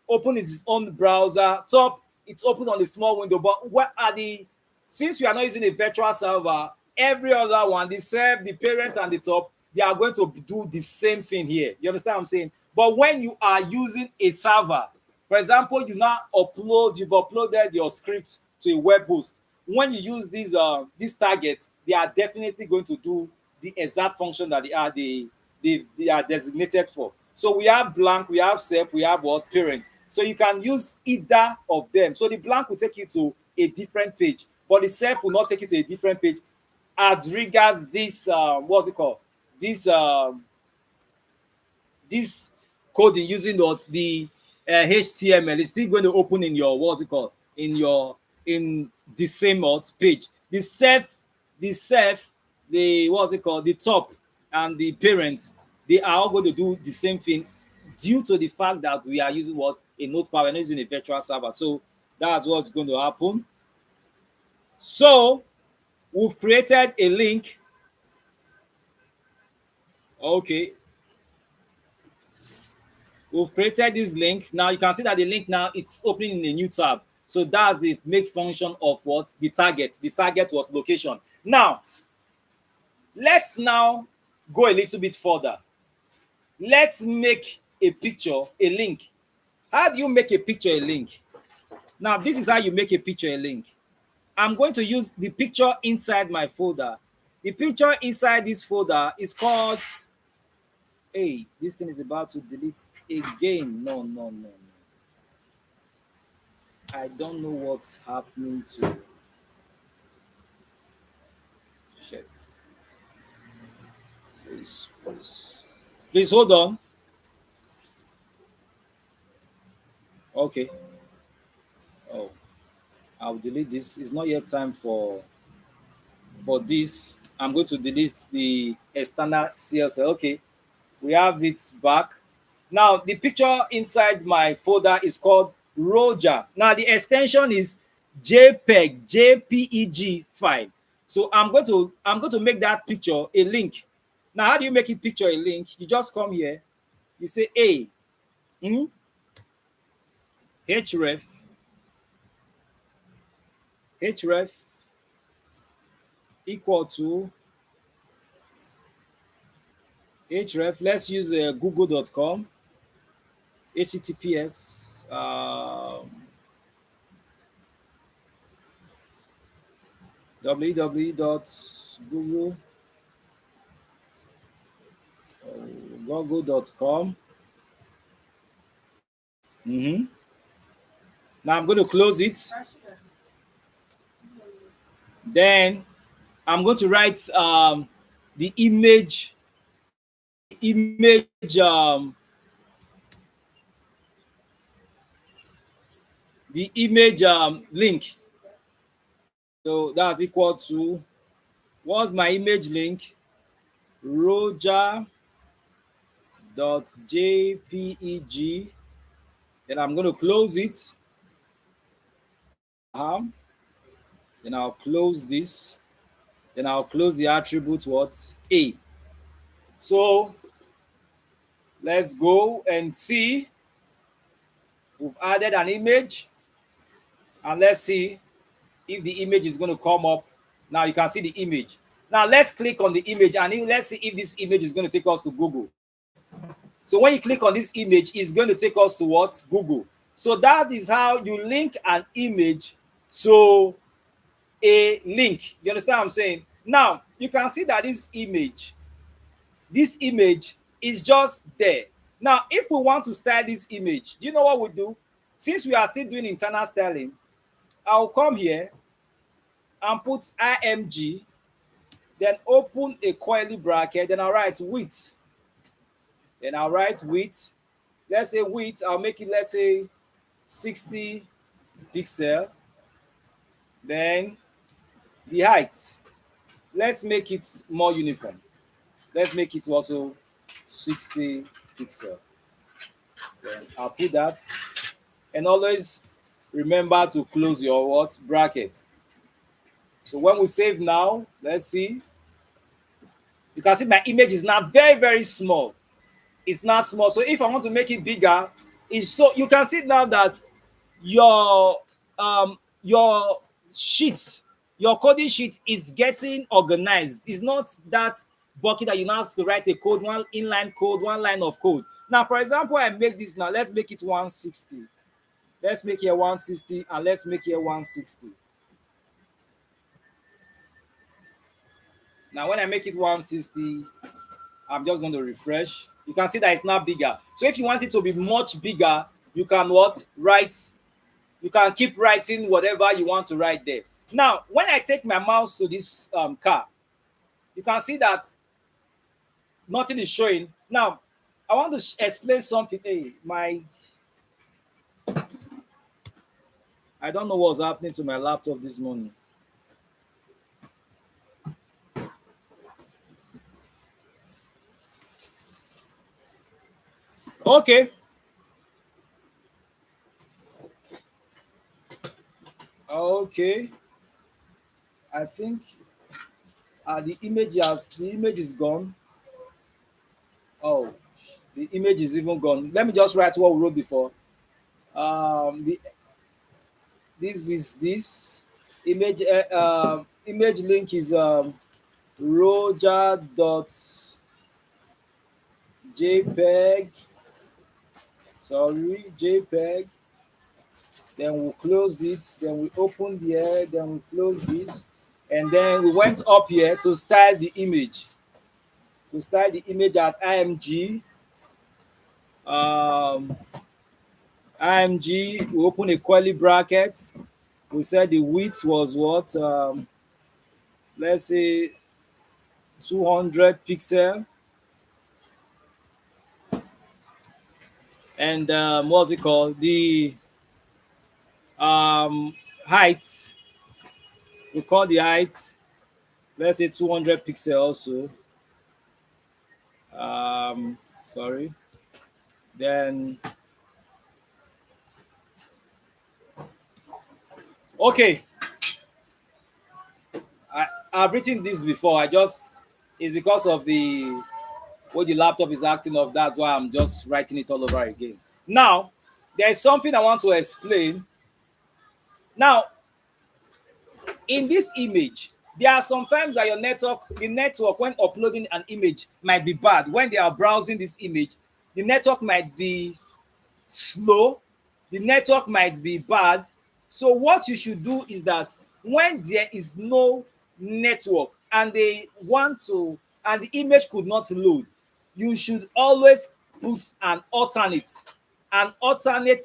S1: open its own browser. Top it opens on the small window. But what are the since we are not using a virtual server, every other one, the self, the parent, and the top, they are going to do the same thing here. You understand what I'm saying? But when you are using a server, for example, you've uploaded your script to a web host. When you use these targets, they are definitely going to do the exact function that they are designated for. So we have blank, we have self, we have what parent. So you can use either of them. So the blank will take you to a different page, but the self will not take you to a different page as regards this what's it called? This coding using the HTML is still going to open in your what's it called in the same page. The self, the what's it called, the top and the parents, they are all going to do the same thing due to the fact that we are using what a notepad, we're not using a virtual server. So that's what's going to happen. So we've created a link. Okay, we've created this link. Now you can see that the link now it's opening in a new tab. So that's the make function of what the target what location. Now let's now go a little bit further. Let's make a picture a link. How do you make a picture a link? Now this is how you make a picture a link. I'm going to use the picture inside my folder. The picture inside this folder is called, hey, this thing is about to delete again. No, no, no, no. I don't know what's happening to shit. Please hold on. Okay. Oh, I'll delete this. It's not yet time for this. I'm going to delete the external CSL. Okay, we have it back. Now the picture inside my folder is called Rojj. Now the extension is JPEG file. So I'm going to make that picture a link. Now how do you make a picture a link? You just come here, you say a href href equal to href. Let's use google.com https www.google.com. Now I'm going to close it. Then I'm going to write the image link. So that's equal to, what's my image link? Rojj.jpeg. Then I'm going to close it. Then I'll close this. Then I'll close the attribute what? A. So let's go and see. We've added an image. And let's see if the image is going to come up. Now you can see the image. Now let's click on the image and let's see if this image is going to take us to Google. So when you click on this image, it's going to take us to what? Google. So that is how you link an image to a link. You understand what I'm saying? Now you can see that this image is just there. Now if we want to style this image, do you know what we do? Since we are still doing internal styling, I'll come here and put IMG, then open a curly bracket, then I'll write width. Then I'll write width. Let's say width, I'll make it, let's say 60 pixel. Then the height, let's make it more uniform. Let's make it also 60 pixel. Then I'll put that. And always remember to close your what? Bracket. So when we save now, let's see. You can see my image is now very, very small. It's not small. So if I want to make it bigger, it's so you can see now that your sheet, your coding sheet is getting organized. It's not that bucket that you now have to write a code, one inline code, one line of code. Now, for example, I make this now. Let's make it 160. Let's make here 160 and let's make here 160. Now, when I make it 160, I'm just going to refresh. You can see that it's now bigger. So if you want it to be much bigger, you can what? Write. You can keep writing whatever you want to write there. Now, when I take my mouse to this car, you can see that nothing is showing. Now, I want to explain something. Hey, I don't know what's happening to my laptop this morning. Okay. Okay. I think the image is gone. Oh, the image is even gone. Let me just write what we wrote before. The this is this image. Image link is Rojj.jpg. Sorry, JPEG. Then we closed it. Then we opened here. Then we closed this, and then we went up here to style the image. To style the image as IMG. IMG. We open a curly bracket. We said the width was what? Let's say 200 pixel. And what's it called? The height. We call the height. Let's say 200 pixel also. Sorry. Then okay. I've written this before. It's because of the way the laptop is acting up. That's why I'm just writing it all over again. Now, there's something I want to explain. Now, in this image, there are sometimes that the network, when uploading an image, might be bad. When they are browsing this image, the network might be slow, the network might be bad. So what you should do is that when there is no network and and the image could not load, you should always put an alternate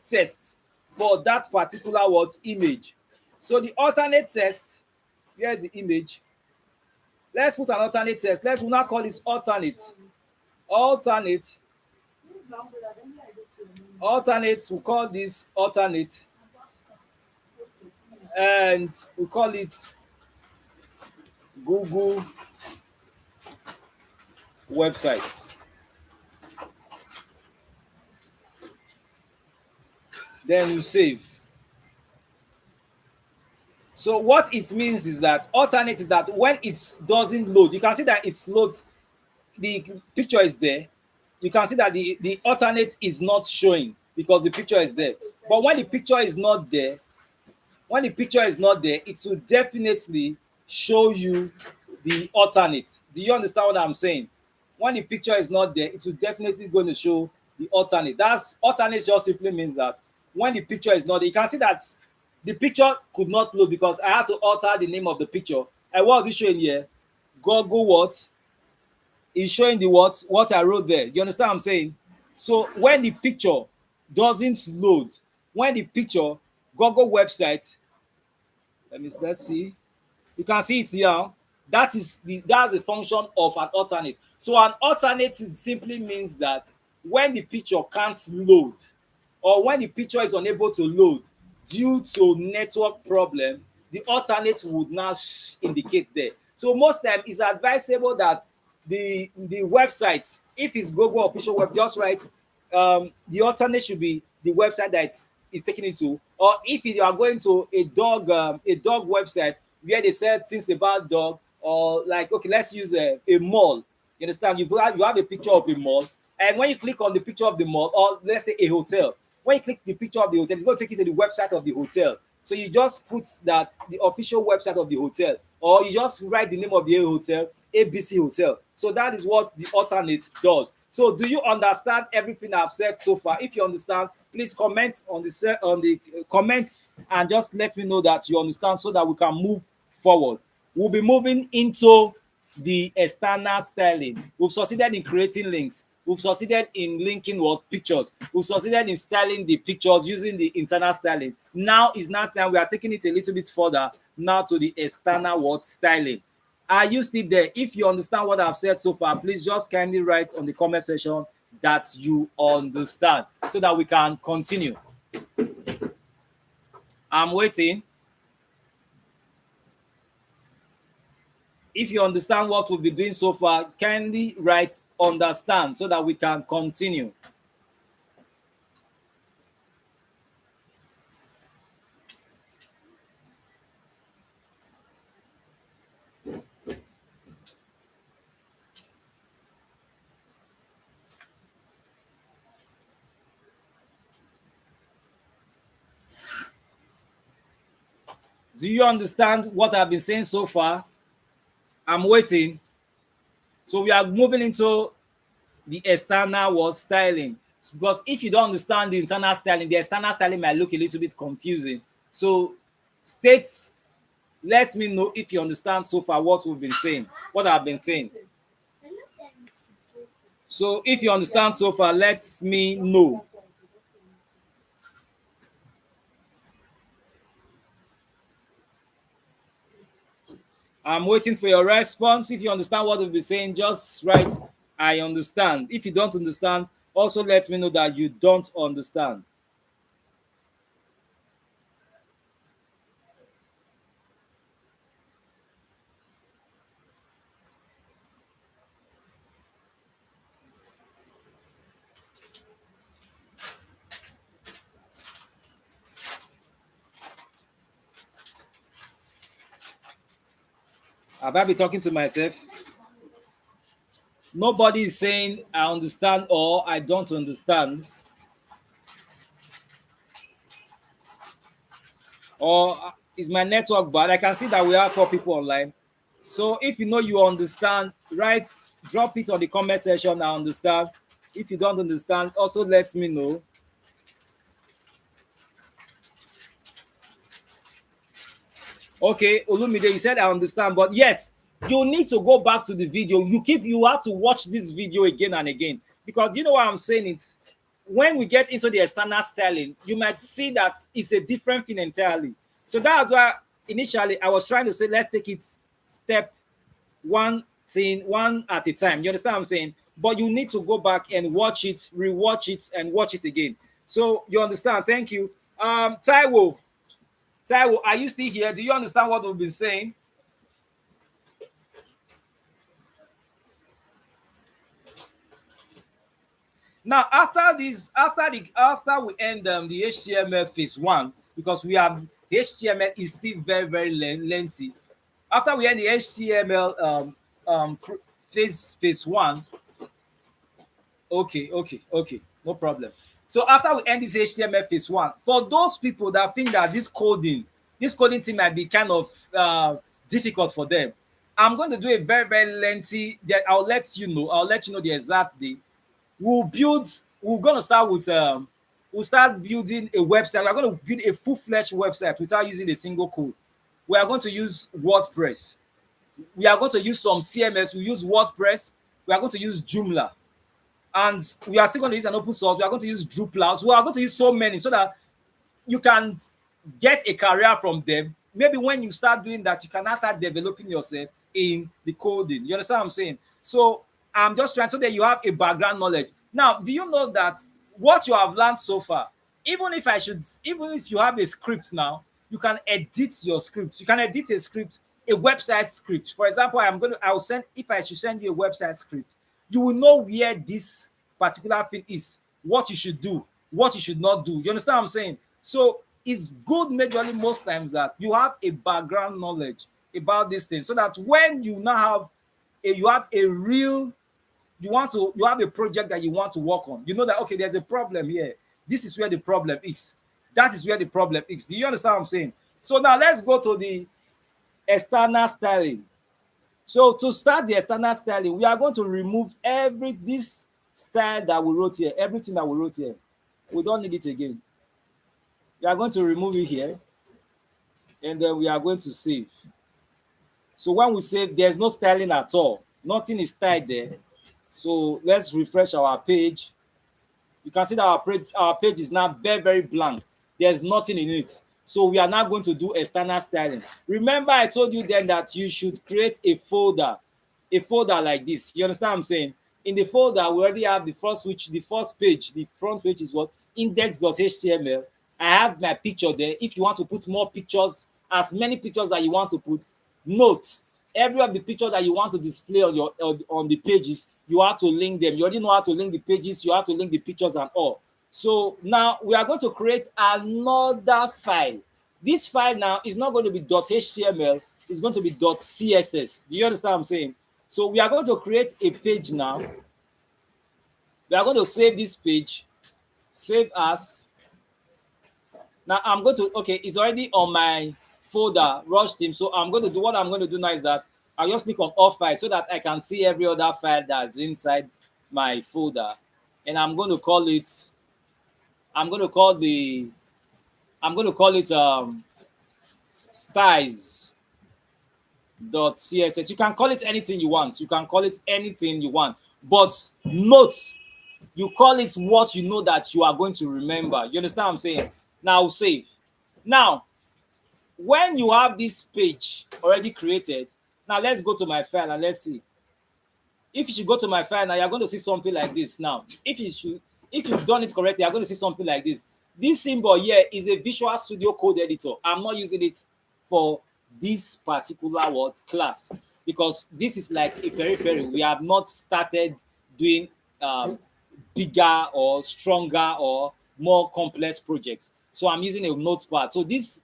S1: test for that particular image. So the alternate test, here's the image. Let's put an alternate test. Let's now call this alternate. Alternate, we'll call this alternate. And we call it Google website. Then you save. So what it means is that alternate is that when it doesn't load, you can see that it loads, the picture is there. You can see that the alternate is not showing because the picture is there. But when the picture is not there, it will definitely show you the alternate. Do you understand what I'm saying? When the picture is not there, it will definitely going to show the alternate. That's alternate just simply means that when the picture is not there, you can see that the picture could not load because I had to alter the name of the picture. And what is it showing here? Google what? Is showing the what I wrote there. You understand what I'm saying? So when the picture doesn't load, when the picture Google website, let's see, you can see it here. That's the function of an alternate. So an alternate simply means that when the picture can't load, or when the picture is unable to load due to network problem, the alternate would now indicate there. So most time it's advisable that the website, if it's Google official web, just write the alternate should be the website that it's taking it to. Or if you are going to a dog website where they sell things about dog, or like, okay, let's use a mall. You understand? You have a picture of a mall, and when you click on the picture of the mall, or let's say a hotel, when you click the picture of the hotel, it's going to take you to the website of the hotel. So you just put that the official website of the hotel, or you just write the name of the hotel, ABC Hotel. So that is what the alternate does. So do you understand everything I've said so far? If you understand, please comment on the comments and just let me know that you understand, so that we can move forward. We'll be moving into the external styling. We've succeeded in creating links. We've succeeded in linking what pictures. We've succeeded in styling the pictures using the internal styling. Now is not time. We are taking it a little bit further now to the external what styling. Are you still there? If you understand what I've said so far, please just kindly write on the comment section that you understand, so that we can continue. I'm waiting. If you understand what we'll be doing so far, kindly write understand, so that we can continue. Do you understand what I've been saying so far? I'm waiting. So we are moving into the external word styling, because if you don't understand the internal styling, the external styling might look a little bit confusing. So states, let me know if you understand so far what we've been saying, what I've been saying. So if you understand so far, let me know. I'm waiting for your response. If you understand what we'll be saying, just write I understand. If you don't understand, also let me know that you don't understand. Have I been talking to myself? Nobody is saying I understand or I don't understand. Or is my network bad? I can see that we have 4 people online. So if you know you understand, write, drop it on the comment section. I understand. If you don't understand, also let me know. Okay, Olumide, you said I understand, but yes, you need to go back to the video. You have to watch this video again and again, because you know why I'm saying it. When we get into the external styling, you might see that it's a different thing entirely. So that's why initially I was trying to say let's take it step one thing one at a time. You understand what I'm saying? But you need to go back and watch it, rewatch it, and watch it again. So you understand? Thank you. Taiwo, are you still here? Do you understand what we've been saying? Now, after we end the HTML phase one, because we have the HTML is still very very lengthy. After we end the HTML phase one, okay, no problem. So after we end this HTML phase one, for those people that think that this coding thing might be kind of difficult for them, I'm going to do a very very lengthy. That I'll let you know. I'll let you know the exact day. We're going to start with we'll start building a website. We're going to build a full-fledged website without using a single code. We are going to use WordPress. We are going to use some CMS. We use WordPress. We are going to use Joomla, and we are still going to use an open source. We are going to use Drupal. So we are going to use so many, so that you can get a career from them. Maybe when you start doing that, you can now start developing yourself in the coding. You understand what I'm saying? So I'm just trying so that you have a background knowledge. Now, do you know that what you have learned so far, even if you have a script now, you can edit your script. You can edit a script, a website script. For example, I'll send, if I should send you a website script, you will know where this particular thing is, what you should do, what you should not do. You understand what I'm saying? So it's good majorly most times that you have a background knowledge about this thing so that when you now have you have a real, you have a project that you want to work on, you know that okay, there's a problem here. This is where the problem is. That is where the problem is. Do you understand what I'm saying? So now let's go to the external styling. So to start the external styling, we are going to remove this style that we wrote here, everything that we wrote here. We don't need it again. We are going to remove it here, and then we are going to save. So when we save, there's no styling at all. Nothing is styled there. So let's refresh our page. You can see that our page is now very, very blank. There's nothing in it. So we are now going to do external styling. Remember, I told you then that you should create a folder like this. You understand what I'm saying? In the folder, we already have the first page, the front page is what? Index.html. I have my picture there. If you want to put more pictures, as many pictures that you want to put, note every of the pictures that you want to display on the pages, you have to link them. You already know how to link the pages, you have to link the pictures and all. So now we are going to create another file. This file now is not going to be .html, it's going to be .css. Do you understand what I'm saying? So we are going to create a page now. We are going to save this page, save as. Now I'm going to, okay, it's already on my folder, Rojj team. So I'm going to do, what I'm going to do now is that I'll just click on all files so that I can see every other file that's inside my folder. And I'm going to call it, I'm going to call it styles.css. You can call it anything you want. You can call it anything you want. But note, you call it what you know that you are going to remember. You understand what I'm saying? Now save. Now, when you have this page already created, now let's go to my file and let's see. If you should go to my file now, you're going to see something like this. Now, if you've done it correctly, you're going to see something like this. This symbol here is a Visual Studio Code editor. I'm not using it for this particular class because this is like a periphery. We have not started doing bigger or stronger or more complex projects. So I'm using a notepad. So this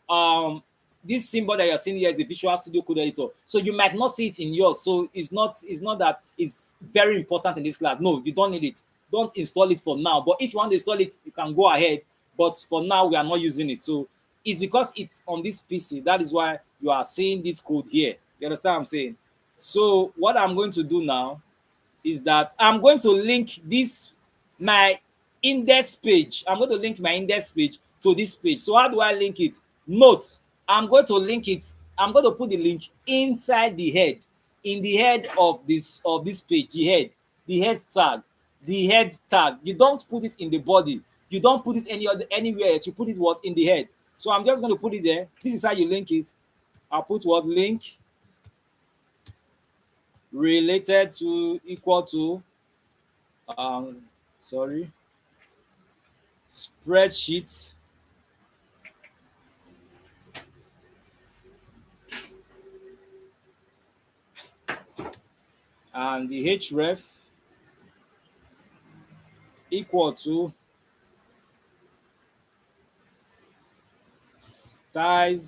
S1: symbol that you're seeing here is a Visual Studio Code editor. So you might not see it in yours. So it's not that it's very important in this class. No, you don't need it. Don't install it for now. But if you want to install it, you can go ahead. But for now, we are not using it. So it's because it's on this PC. That is why you are seeing this code here. You understand what I'm saying? So what I'm going to do now is that I'm going to link my index page. I'm going to link my index page to this page. So how do I link it? Note, I'm going to link it. I'm going to put the link inside the head, in the head of this page, the head tag. You don't put it in the body. You don't put it anywhere else. You put it in the head. So I'm just going to put it there. This is how you link it. I'll put link related to equal to spreadsheet and the href equal to styles.css.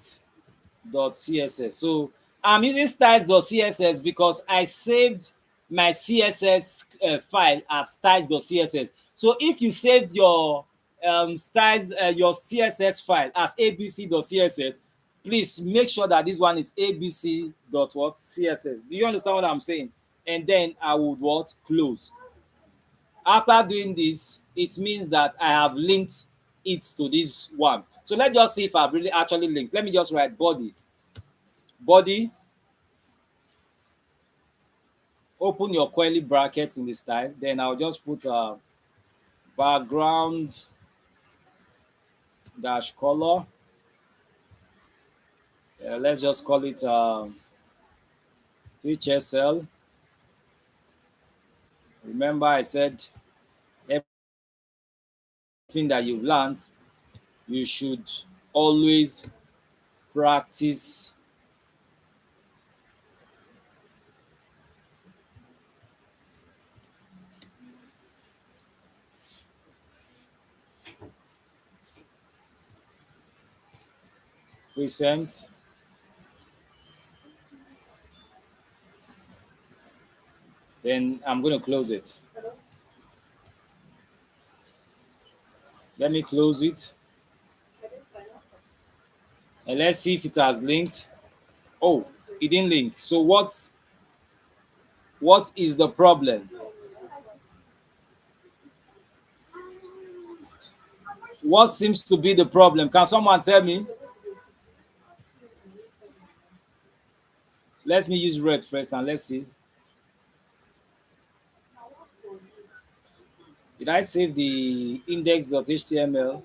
S1: So I'm using styles.css because I saved my CSS file as styles.css. So if you saved your your CSS file as abc.css, please make sure that this one is abc.css. Do you understand what I'm saying? And then I would close. After doing this, it means that I have linked it to this one. So let's just see if I've really actually linked. Let me just write body, open your curly brackets in the style. Then I'll just put background dash color. Let's just call it HSL. Remember, I said everything that you've learned, you should always practice. Present. Then I'm going to close it. Let me close it. And let's see if it has linked. Oh, it didn't link. So what is the problem? What seems to be the problem? Can someone tell me? Let me use red first and let's see. Did I save the index.html?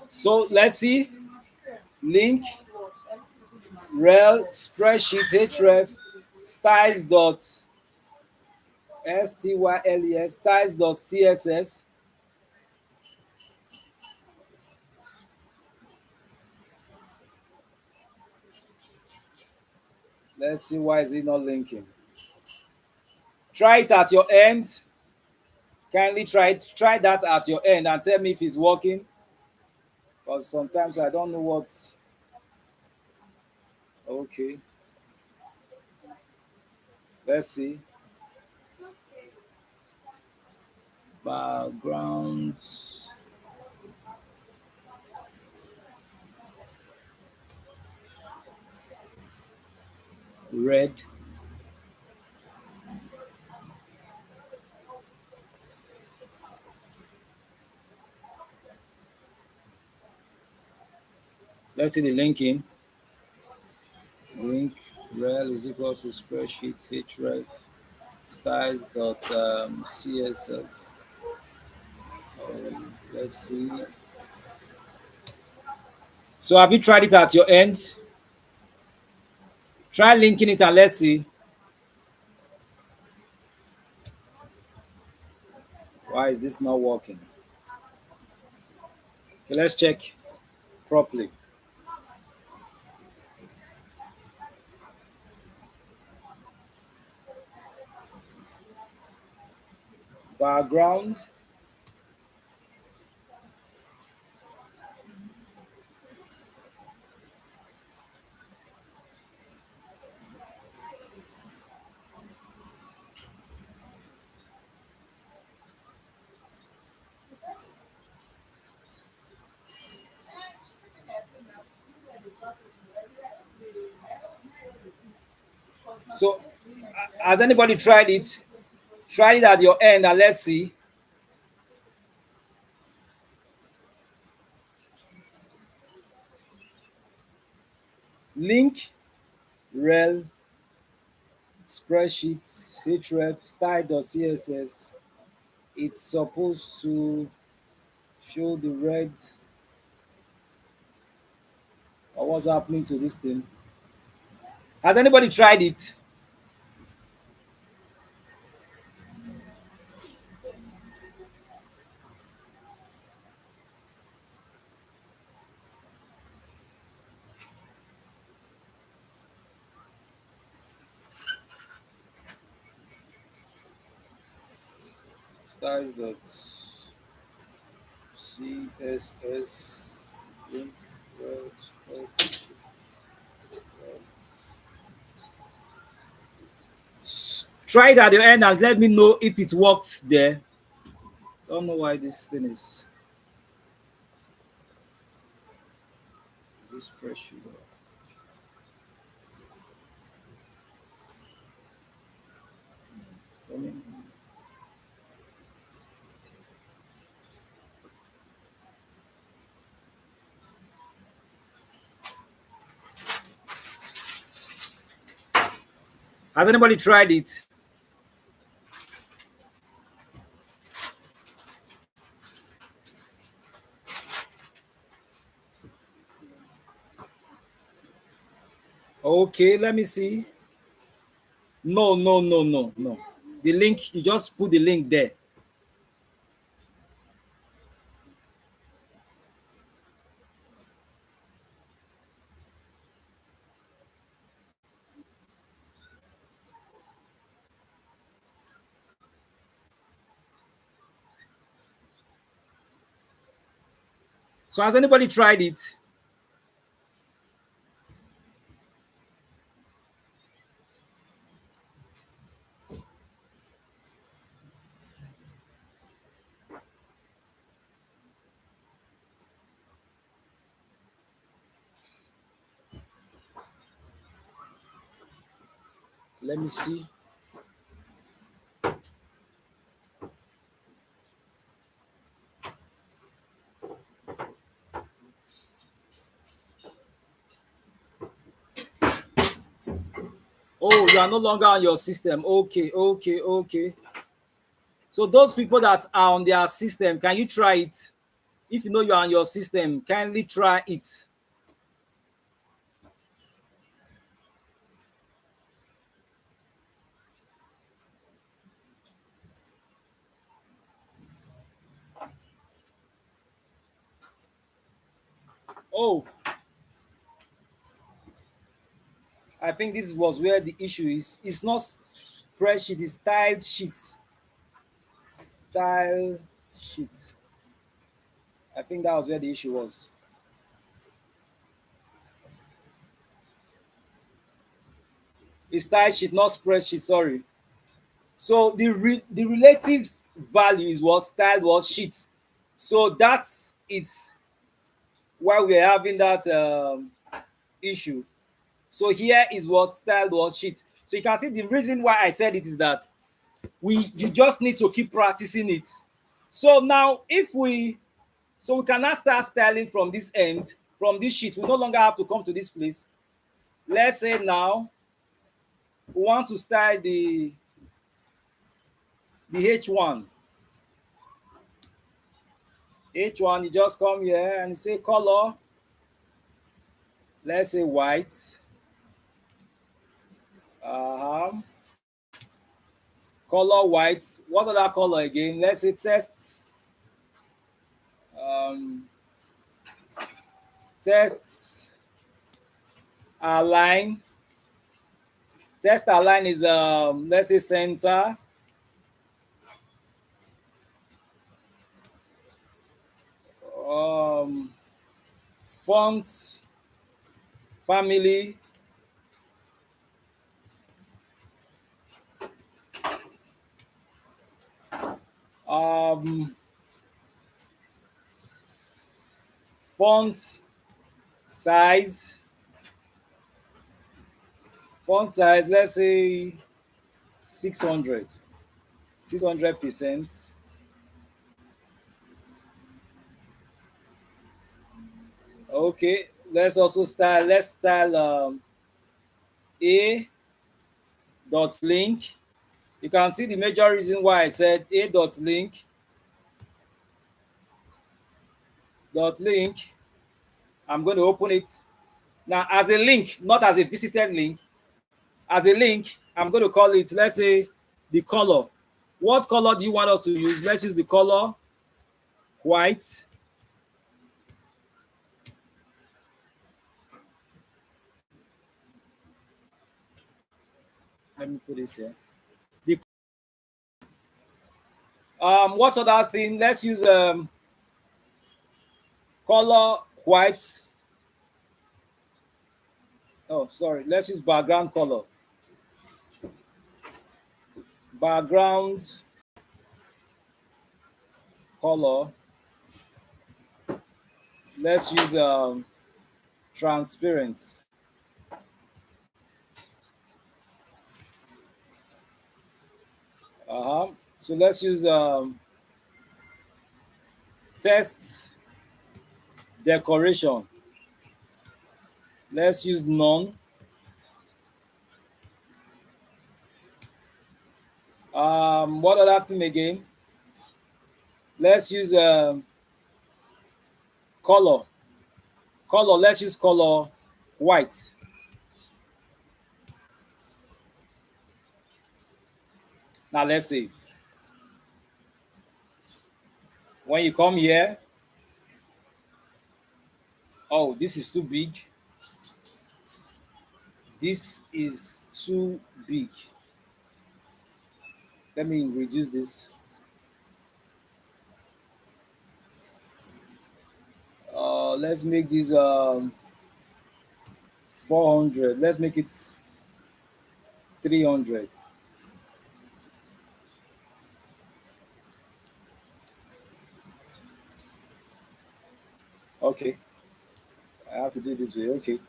S1: So let's see. Link, rel, spreadsheet, href, styles.styles, styles.css. Let's see why is it not linking. Try it at your end. Kindly try that at your end and tell me if it's working. Because sometimes I don't know what's okay. Let's see. Background red. Let's see the linking. Link rel is equal to spreadsheet href styles.css. Let's see. So have you tried it at your end? Try linking it and let's see. Why is this not working? Okay, let's check properly. Background. So has anybody tried it? Try it at your end and let's see. Link, rel, spreadsheets, href, style.css. It's supposed to show the red. Or what's happening to this thing? Has anybody tried it? Styles.css link, rel, spreadsheet. Try it at the end and let me know if it works there. Don't know why this thing is this pressure. I mean, Has anybody tried it? Okay, let me see. No, no, no, no, no. The link, you just put the link there. So has anybody tried it? Let me see. Oh, you are no longer on your system. Okay, okay, okay. So those people that are on their system, can you try it? If you know you are on your system, kindly try it. Oh, I think this was where the issue is. It's not spreadsheet, it's styled sheet. Style sheet. I think that was where the issue was. It's style sheet, not spreadsheet. Sorry. So the relative value is what style was sheet. So that's it's why we're having that issue. So here is what style was sheet. So you can see the reason why I said it is that you just need to keep practicing it. So now if we so we can now start styling from this end, from this sheet. We no longer have to come to this place. Let's say now we want to style the H1. H1, you just come here and say color. Let's say white. Uh-huh. Color white. What other color again? Let's say text. Um, text align. Text align is let's say center. Um, font family. Um, font size. Font size. Let's say 600. 600%. Okay. Let's also style. Let's style a dot link. You can see the major reason why I said a dot link. Dot link. I'm going to open it now as a link, not as a visited link. As a link, I'm going to call it, let's say, the color. What color do you want us to use? Let's use the color white. Let me put this here. The what other thing? Let's use color white. Oh, sorry. Let's use background color. Background color. Let's use transparent. So let's use text decoration. Let's use none. What other thing again? Let's use color. Color. Let's use color white. Now let's see. When you come here, oh, this is too big. This is too big. Let me reduce this. Let's make this 400. Let's make it 300. Okay, I have to do it this way. Okay.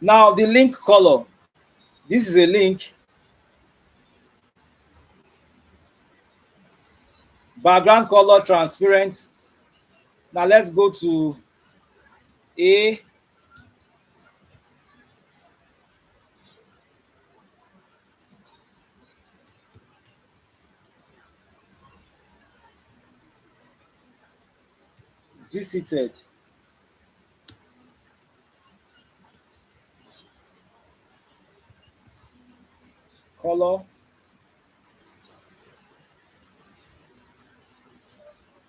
S1: Now the link color. This is a link. Background color transparent. Now let's go to A. Visited. Color.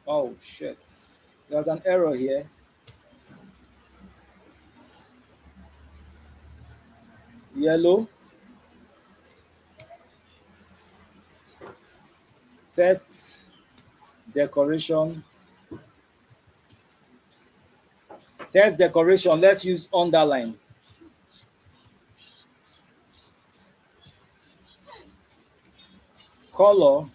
S1: Oh shit. There's an error here. Yellow. Text decoration. Text decoration. Let's use underline. Color.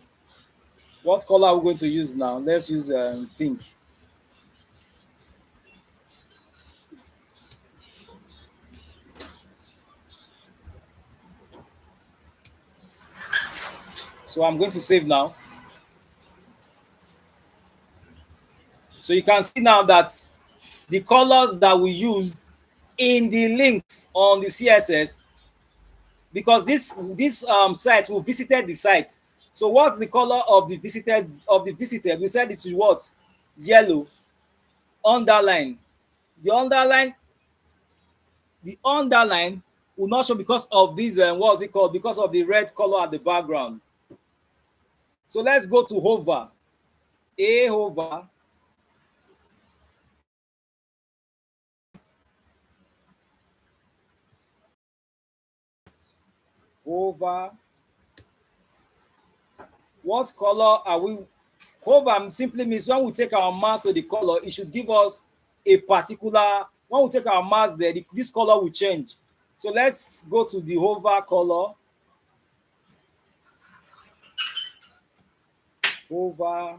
S1: What color are we going to use now? Let's use pink. So I'm going to save now. So you can see now that the colors that we used in the links on the CSS, because this site, we visited the site. So what's the color of the visited We said it's what? Yellow. Underline. The underline will not show because of this what's it called? Because of the red color at the background. So let's go to hover. A hover. Hover. What color are we? Hover simply means when we take our mouse to the color, it should give us a particular. When we take our mouse there, this color will change. So let's go to the hover color. Hover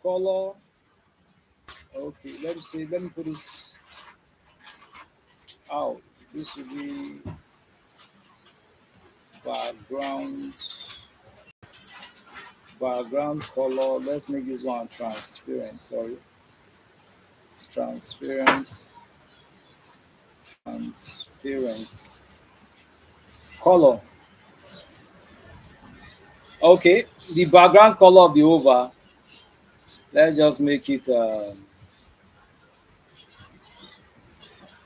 S1: color. Okay, let me see. Let me put this out. This should be background color. Let's make this one transparent. Sorry, it's transparent color. Okay, the background color of the hover. Let's just make it.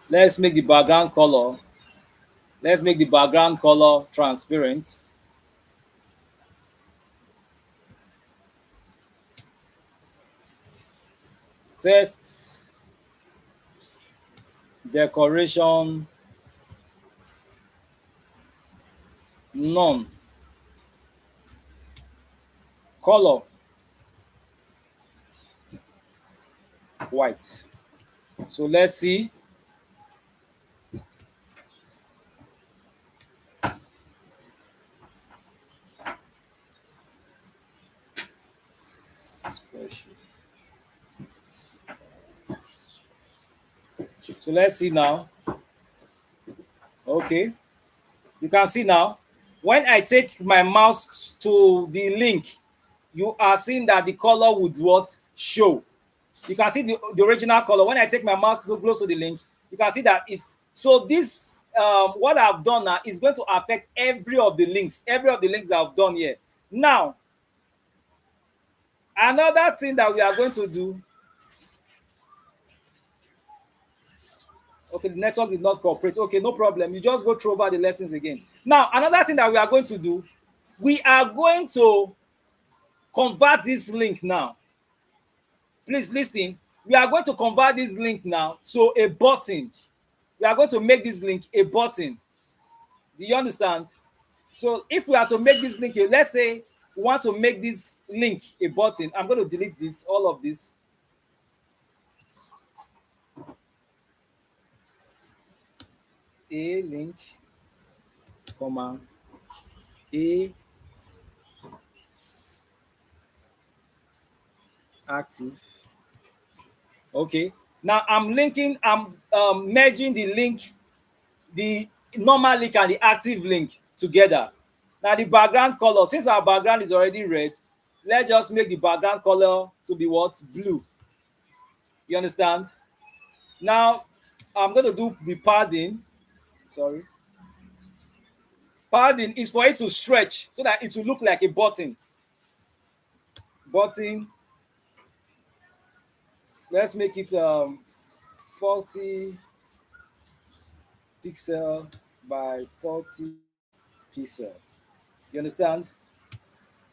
S1: Let's make the background color. Let's make the background color transparent. Text decoration none. Color white. So let's see. So let's see now. Okay, you can see now. When I take my mouse to the link, you are seeing that the color would what show. You can see the original color. When I take my mouse so close to the link, you can see that it's so this what I've done now is going to affect every of the links that I've done here. Now, another thing that we are going to do, okay, the network did not cooperate. Okay, no problem. You just go through over the lessons again. Now, another thing that we are going to do, we are going to convert this link now. Please listen. We are going to convert this link now to a button. We are going to make this link a button. Do you understand? So if we are to make this link, let's say we want to make this link a button. I'm going to delete this, all of this. A link, comma, a active. Okay. Now I'm merging the link, the normal link and the active link together. Now the background color, since our background is already red, let's just make the background color to be what? Blue. You understand? Now I'm going to do the padding. Sorry. Padding is for it to stretch so that it will look like a button. Button. Let's make it 40 pixel by 40 pixel. You understand?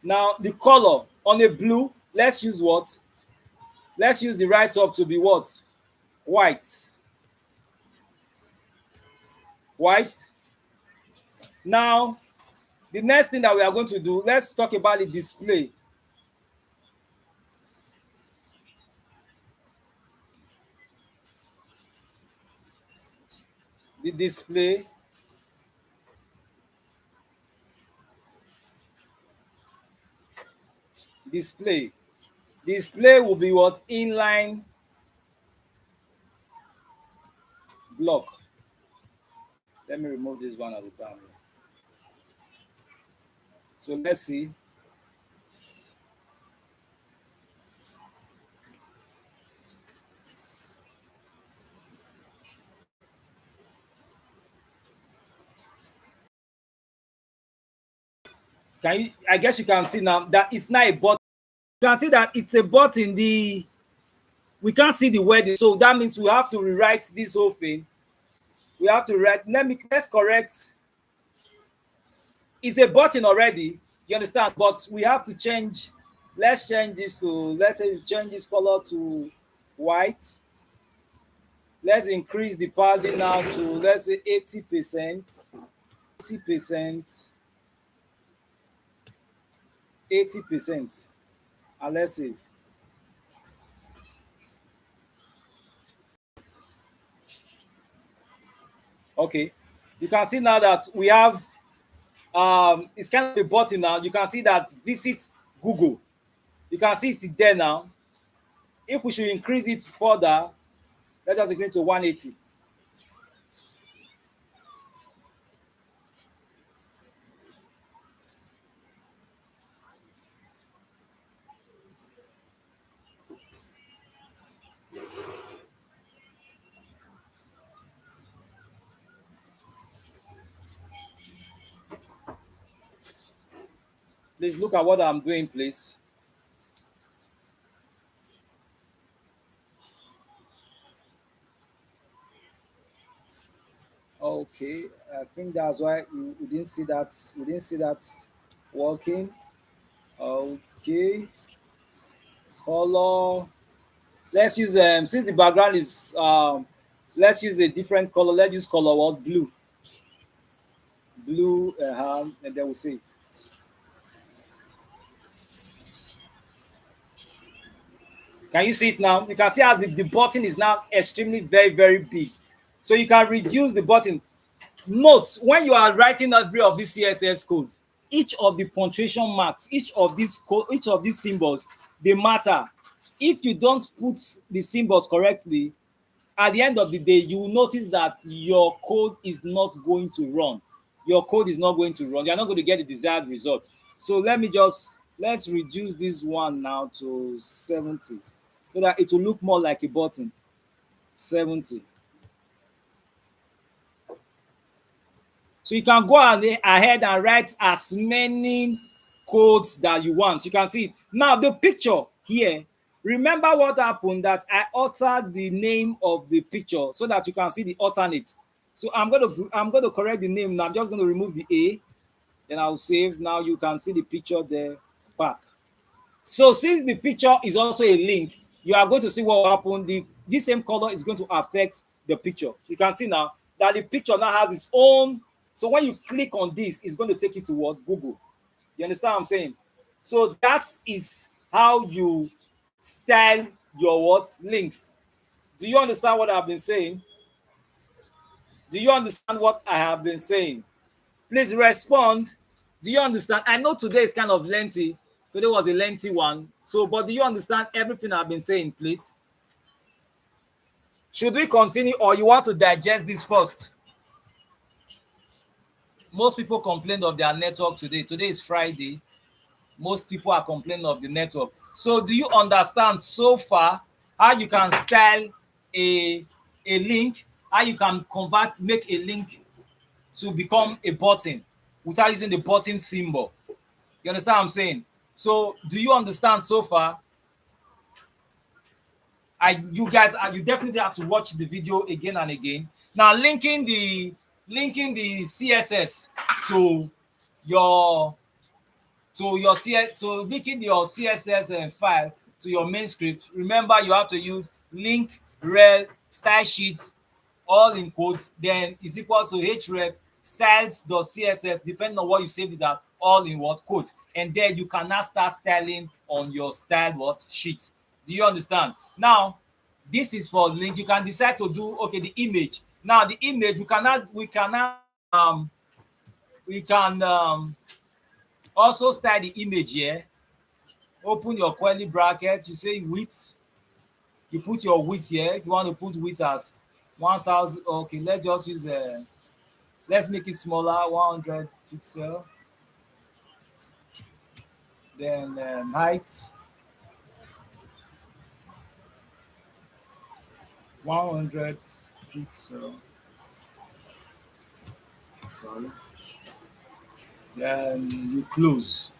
S1: Now the color on a blue, let's use what? Let's use the right up to be what? White. White. Now the next thing that we are going to do, let's talk about the display. The display. Display. Display will be what? Inline block. Let me remove this one at a time. So let's see. Can you? I guess you can see now that it's not a button. You can see that it's a button. We can't see the wording, so that means we have to rewrite this whole thing. We have to write. Let's correct. It's a button already. You understand? But we have to change. Let's change this to. Let's say we change this color to white. Let's increase the padding now to, let's say, 80%. 80%. 80%. And let's see. Okay. You can see now that we have it's kind of a button now. You can see that visit Google. You can see it there now. If we should increase it further, let's just increase to 180. Please look at what I'm doing, please. Okay, I think that's why we didn't see that. We didn't see that working. Okay, color. Let's use since the background is let's use a different color. Let's use color what? Blue. Blue, and then we'll see. Can you see it now? You can see how the button is now extremely very big. So you can reduce the button. Note when you are writing every of this CSS code, each of the punctuation marks, each of these symbols, they matter. If you don't put the symbols correctly, at the end of the day, you will notice that your code is not going to run. Your code is not going to run. You're not going to get the desired result. So let's reduce this one now to 70 so that it will look more like a button. 70. So you can go ahead and write as many codes that you want. You can see it. Now the picture here, remember what happened, that I altered the name of the picture so that you can see the alternate. So I'm going to correct the name now. I'm just going to remove the A, then I'll save. Now you can see the picture there back. So since the picture is also a link, you are going to see what will happen. This same color is going to affect the picture. You can see now that the picture now has its own. So when you click on this, it's going to take you to what? Google. You understand what I'm saying? So that is how you style your what? Links. Do you understand what I've been saying? Do you understand what I have been saying? Please respond. Do you understand? I know today is kind of lengthy. Today was a lengthy one. So, but do you understand everything I've been saying, please? Should we continue, or you want to digest this first? Most people complained of their network today. Today is Friday. Most people are complaining of the network. So do you understand so far how you can style a link, how you can make a link to become a button without using the button symbol? You understand what I'm saying? So do you understand so far? You guys, you definitely have to watch the video again and again. Now linking the CSS to your linking your CSS file to your main script. Remember, you have to use link rel style sheet, all in quotes, then is equal to href styles.css, depending on what you saved it as, all in what quote, and then you can now start styling on your style what sheet. Do you understand? Now this is for link. You can decide to do, okay, the image. Now the image, we can also style the image here. Open your curly brackets, you say width, you put your width here. If you want to put width as 1000, okay, let's just use let's make it smaller, 100 pixel. Then height 100 pixel, sorry. Then you close.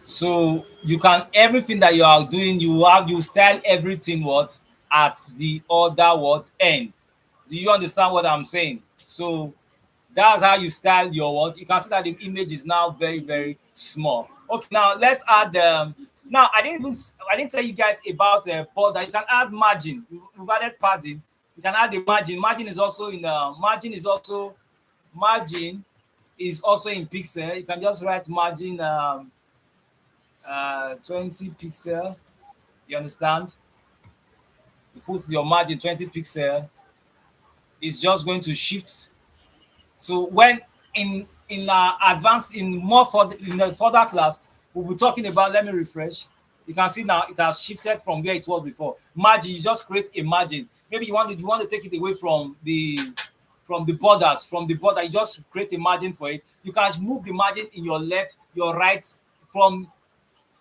S1: So you can, everything that you are doing, you style everything what at the other what end. Do you understand what I'm saying? So that's how you style your what. You can see that the image is now very, very small. Okay, now let's add now I didn't tell you guys about border. You can add margin. We've added padding. You can add the margin. Margin is also in margin is also in pixel. You can just write margin 20 pixel. You understand? You put your margin 20 pixel. It's just going to shift. So when in advanced, in more for in a further class, we'll be talking about, let me refresh. You can see now it has shifted from where it was before. Margin, you just create a margin. Maybe you want to take it away from the borders, from the border, you just create a margin for it. You can move the margin in your left, your right, from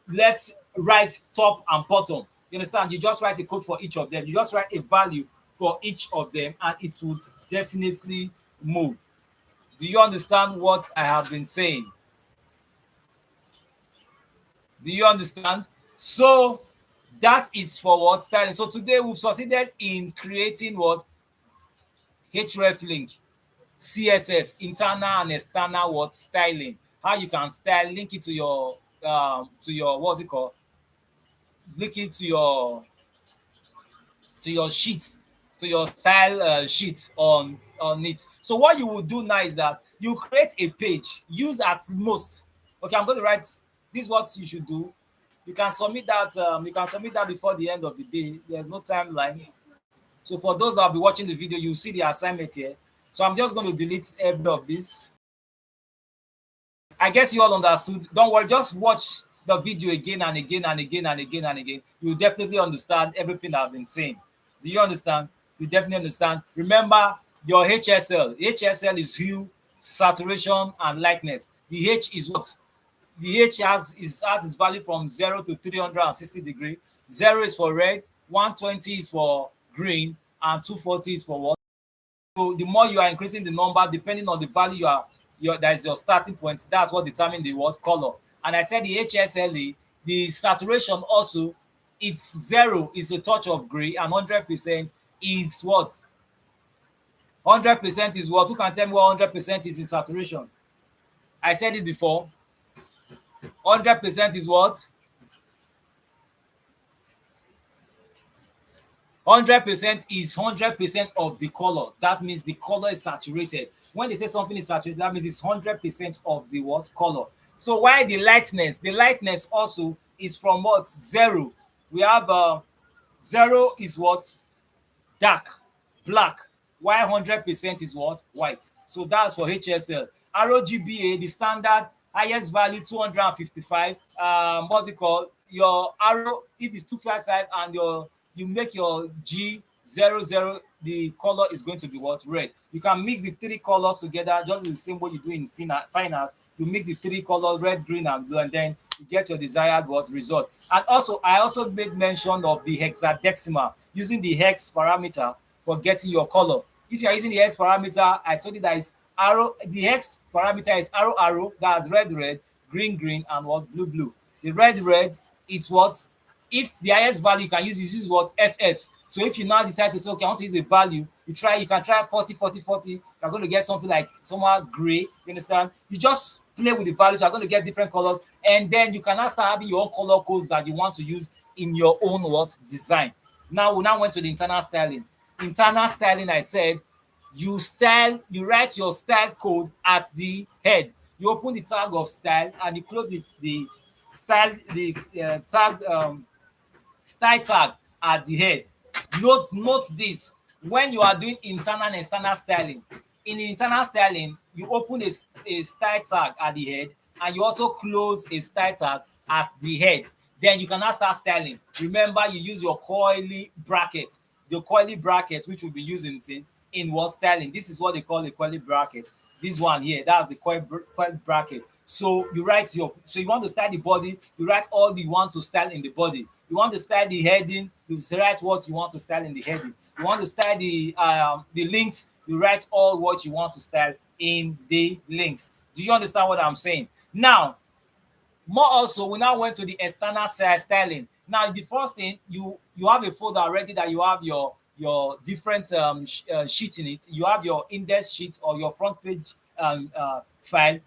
S1: left, right, top, and bottom. You understand? You just write a code for each of them. You just write a value for each of them, and it would definitely move. Do you understand what I have been saying? Do you understand? So that is for what styling. So today we've succeeded in creating what href link, CSS, internal and external what styling. How you can style, link it to your what's it called? Link it to your sheet, to your style sheet on it. So what you will do now is that you create a page. Use at most. Okay, I'm going to write. This is what you should do. You can submit that. You can submit that before the end of the day. There's no timeline. So for those that will be watching the video, you see the assignment here. So I'm just going to delete every of this. I guess you all understood. Don't worry, just watch the video again and again and again and again and again. You'll definitely understand everything I've been saying. Do you understand? You definitely understand. Remember your HSL. HSL is hue, saturation, and lightness. The H is what? The H has its value from 0 to 360 degrees. 0 is for red, 120 is for green, and 240 is for what? So the more you are increasing the number, depending on the value that is your starting point, that's what determines the what color. And I said the HSLA, the saturation also, it's 0 is a touch of gray, and 100% is what? 100% is what? Who can tell me what 100% is in saturation? I said it before. 100% is what? 100% is 100% of the color. That means the color is saturated. When they say something is saturated, that means it's 100% of the what? Color. So why the lightness? The lightness also is from what? 0. We have 0 is what? Dark, black, while 100% is what? White. So that's for HSL. ROGBA, the standard highest value 255. What's it called? Your arrow, if it's 255 and you make your G00, the color is going to be what? Red. You can mix the three colors together just the same way you do in fine art. You mix the three colors, red, green, and blue, and then you get your desired what result. And also, I also made mention of the hexadecimal, using the hex parameter for getting your color. If you are using the hex parameter, I told you that is arrow. The hex parameter is arrow arrow. That's red red, green green, and what? Blue blue. The red red, it's what? If the highest value you can use what? FF. So if you now decide to say, okay, I want to use a value, you can try 40, 40, 40. You're going to get something like somewhere gray. You understand? You just play with the values. You're going to get different colors. And then you can now start having your own color codes that you want to use in your own what? Design. Now, we now went to the internal styling. Internal styling, I said, you write your style code at the head. You open the tag of style and you close it, the style, the style tag at the head. Note this: when you are doing internal and external styling, in the internal styling, you open a style tag at the head and you also close a style tag at the head. Then you can now start styling. Remember, you use your coily bracket, the coily bracket which will be using things in what styling. This is what they call a coily bracket. This one here, that's the coil bracket. So you write so you want to style the body, you write all you want to style in the body. You want to style the heading, you write what you want to style in the heading. You want to style the links, you write all what you want to style in the links. Do you understand what I'm saying? Now, more also, we now went to the external styling. Now, the first thing, you have a folder already that you have your different sheets in it. You have your index sheet or your front page file.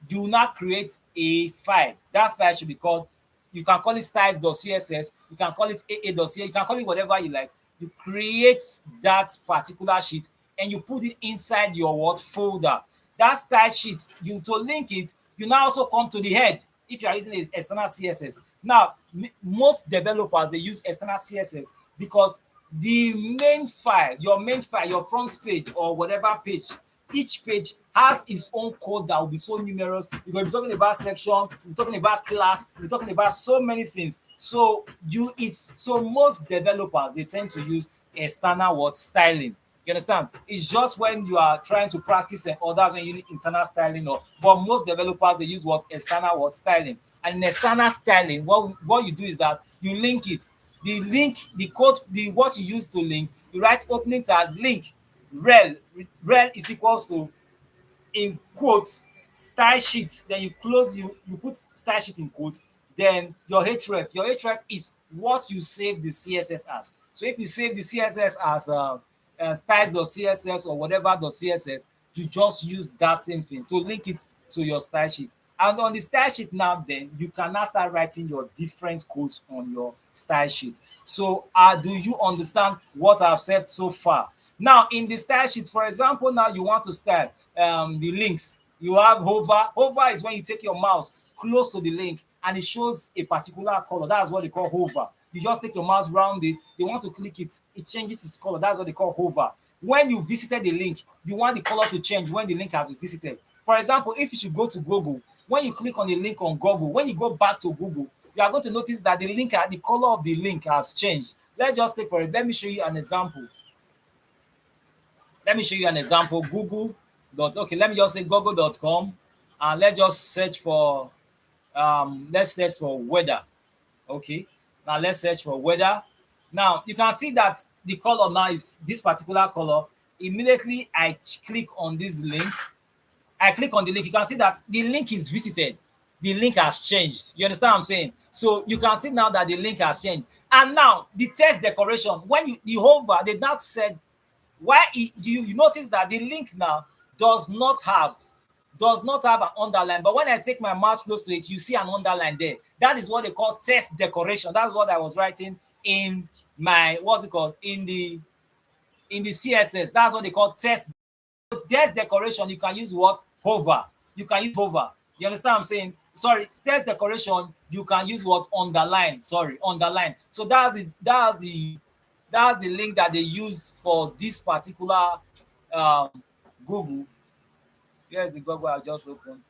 S1: Do not create a file. That file should be called, you can call it styles.css, you can call it aa.css, you can call it whatever you like. You create that particular sheet and you put it inside your what folder. That style sheet, to link it, you now also come to the head if you are using external CSS. Now, most developers, they use external CSS because the main file, your front page or whatever page, each page has its own code that will be so numerous. You're going to be talking about section, you're talking about class, you're talking about so many things. So most developers, they tend to use external what styling. You understand? It's just when you are trying to practice and others when you need internal styling, but most developers, they use what external what styling. And in external styling, what you do is that you link it. The link, the code, what you use to link, you write opening tag link rel is equals to, in quotes, style sheet. Then you close, you put style sheet in quotes. Then your href is what you save the CSS as. So if you save the CSS as styles.css or whatever.css, you just use that same thing to link it to your style sheet. And on the style sheet now, then you can now start writing your different codes on your style sheet. So do you understand what I've said so far? Now, in the style sheet, for example, now you want to style the links. You have hover. Hover is when you take your mouse close to the link and it shows a particular color. That's what they call hover. You just take your mouse around it. They want to click it. It changes its color. That's what they call hover. When you visited the link, you want the color to change when the link has been visited. For example, if you should go to Google, when you click on the link on Google, when you go back to Google, you are going to notice that the color of the link has changed. Let's just take for it. Let me show you an example. Google. Okay, let me just say google.com and let's just search for weather. Okay, now let's search for weather. Now you can see that the color now is this particular color. Immediately I click on this link. I click on the link. You can see that the link is visited. The link has changed. You understand what I'm saying? So you can see now that the link has changed. And now the text decoration, when you the hover, they now said why do you notice that the link now does not have an underline, but when I take my mouse close to it, you see an underline there. That is what they call text decoration. That's what I was writing in my what's it called in the CSS. That's what they call text decoration. You can use what? Hover. You can use hover. You understand what I'm saying? Sorry, text decoration, you can use what? Underline. Sorry, underline. So that's the link that they use for this particular um Google. Here's the Google I just opened.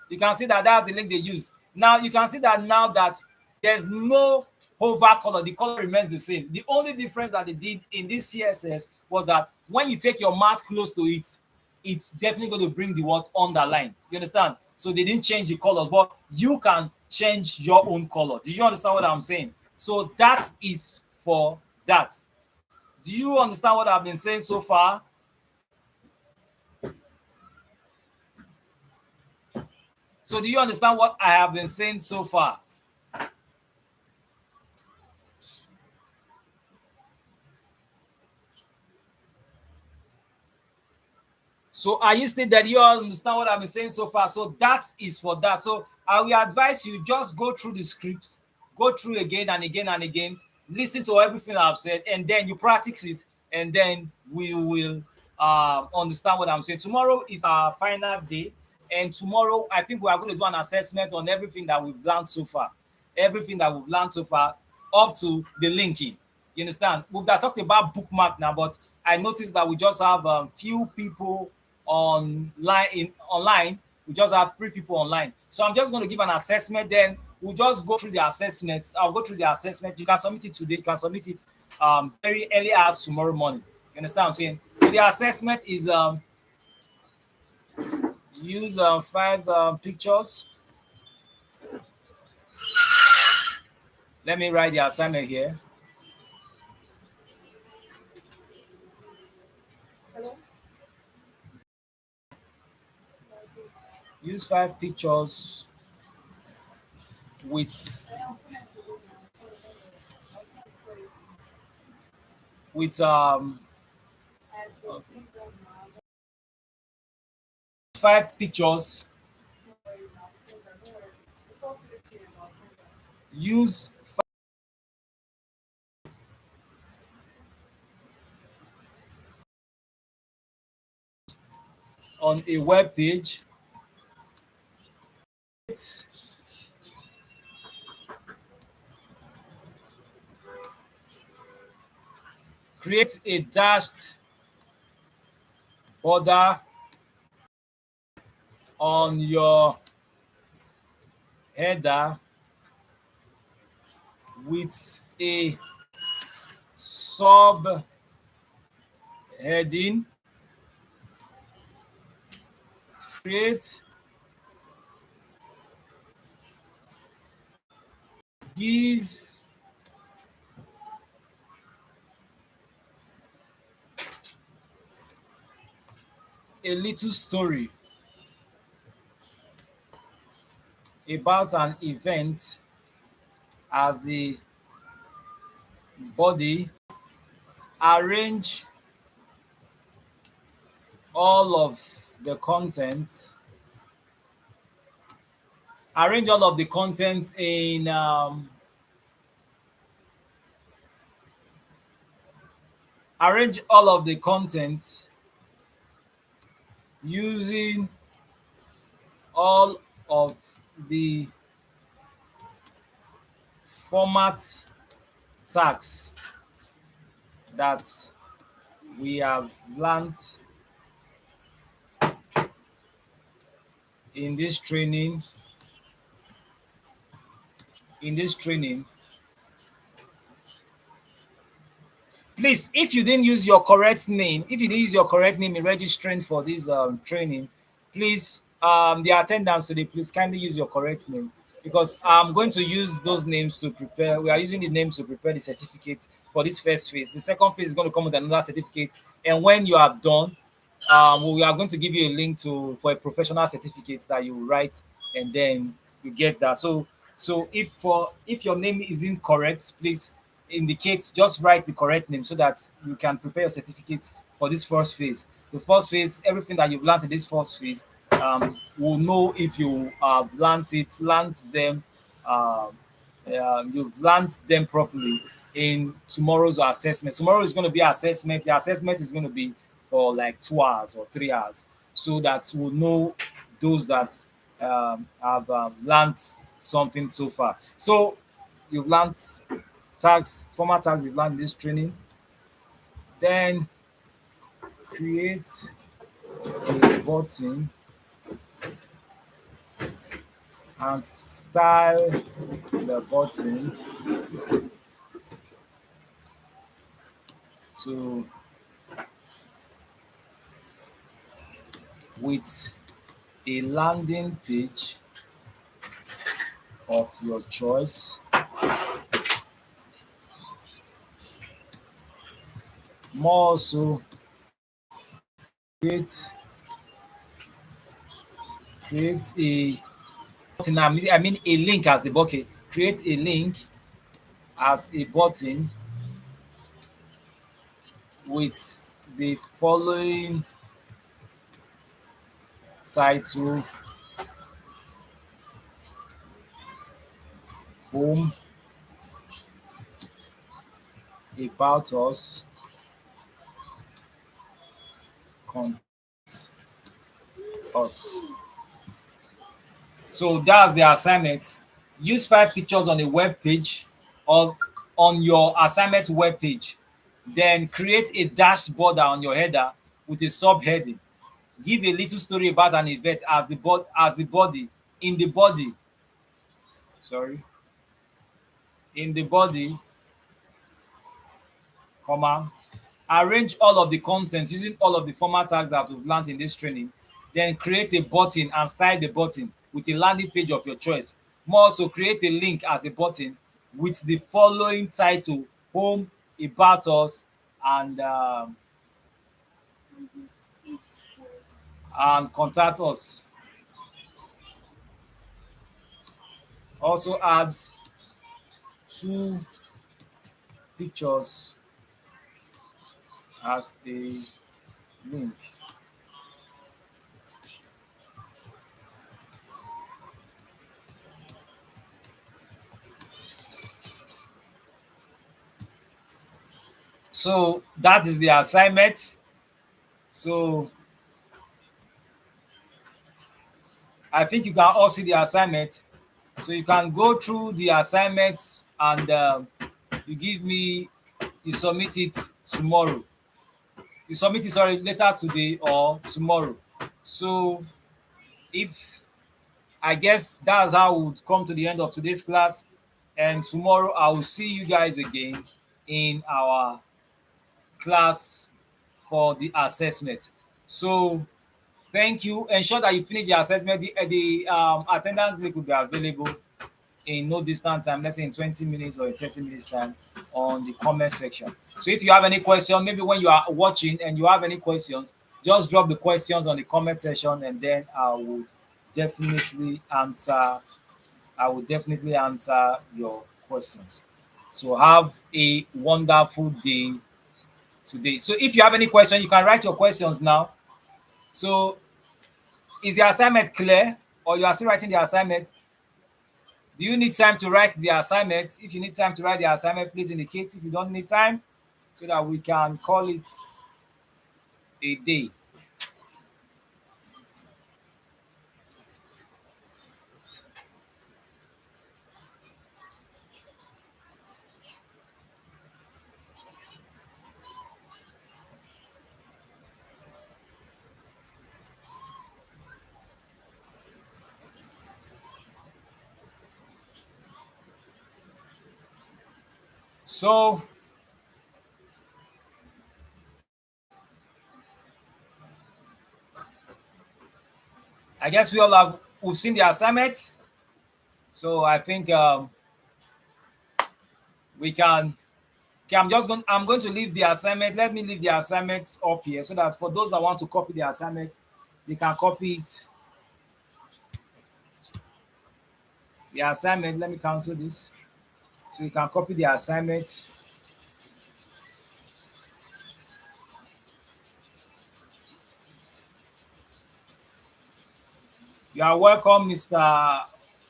S1: You can see that that's the link they use. Now you can see that now that there's no hover color, the color remains the same. The only difference that they did in this CSS was that when you take your mouse close to it, it's definitely going to bring the word underline. You understand? So they didn't change the color, but you can change your own color. Do you understand what I'm saying? So that is for that. Do you understand what I've been saying so far? So do you understand what I have been saying so far? So are you still that you understand what I've been saying so far? So that is for that. So I will advise you just go through the scripts, go through again and again and again, listen to everything I've said, and then you practice it, and then we will understand what I'm saying. Tomorrow is our final day, and tomorrow I think we are going to do an assessment on everything that we've learned so far, everything that we've learned so far, up to the linking. You understand? We've talked about bookmark now, but I noticed that we just have few people online. We just have 3 people online. So I'm just going to give an assessment. Then we'll just go through the assessments. I'll go through the assessment. You can submit it today. You can submit it very early as tomorrow morning. You understand what I'm saying? So the assessment is use 5 pictures. Let me write the assignment here. Use 5 pictures with 5 pictures. Use on a web page. Create a dashed border on your header with a sub heading. Give a little story about an event as the body. Arrange all of the contents. Arrange all of the contents in arrange all of the contents using all of the format tags that we have learned in this training. Please, if you didn't use your correct name, in registering for this training, please, the attendants today, please kindly use your correct name. because I'm going to use those names to prepare. We are using the names to prepare the certificate for this first phase. The second phase is going to come with another certificate, and when you are done, we are going to give you a link to for a professional certificate that you write, and then you get that. So if your name isn't correct, please indicate, just write the correct name so that you can prepare your certificate for this first phase. The first phase, everything that you've learned in this first phase, will know if you have learned them, um, you've learned them properly in tomorrow's assessment. Tomorrow is going to be assessment. The assessment is going to be for like 2 hours or 3 hours, so that we'll know those that have learned something so far. So you've learned tags, formal tags you've learned in this training. Then create a button and style the button to with a landing page of your choice. More so, create a button. I mean a link as a bucket. Create a link as a button with the following title: Home, About Us, Contact Us. So that's the assignment. Use 5 pictures on a web page or on your assignment web page. Then create a dashboard on your header with a subheading. Give a little story about an event as the body in the body. Sorry, in the body, comma. Arrange all of the content using all of the format tags that we've learned in this training. Then create a button and style the button with a landing page of your choice. More also, create a link as a button with the following title: Home, About Us, and Contact Us. Also add 2 pictures as a link. So that is the assignment. So I think you can all see the assignment. So you can go through the assignments, and you give me, you submit it tomorrow. You submit it, sorry, later today or tomorrow. So if I guess that's how we would come to the end of today's class. And tomorrow I will see you guys again in our class for the assessment. So thank you. Ensure that you finish the assessment. The attendance link will be available in no distant time, let's say in 20 minutes or in 30 minutes time, on the comment section. So if you have any question, maybe when you are watching and you have any questions, just drop the questions on the comment section, and then definitely answer I will definitely answer your questions. So have a wonderful day today. So if you have any question, you can write your questions now. So is the assignment clear, or you are still writing the assignment? Do you need time to write the assignment? If you need time to write the assignment, please indicate. If you don't need time, so that we can call it a day. So I guess we've seen the assignment. So I think we can. Okay, I'm going to leave the assignment. Let me leave the assignments up here so that for those that want to copy the assignment, they can copy it. The assignment. Let me cancel this. So you can copy the assignment. You are welcome, Mr.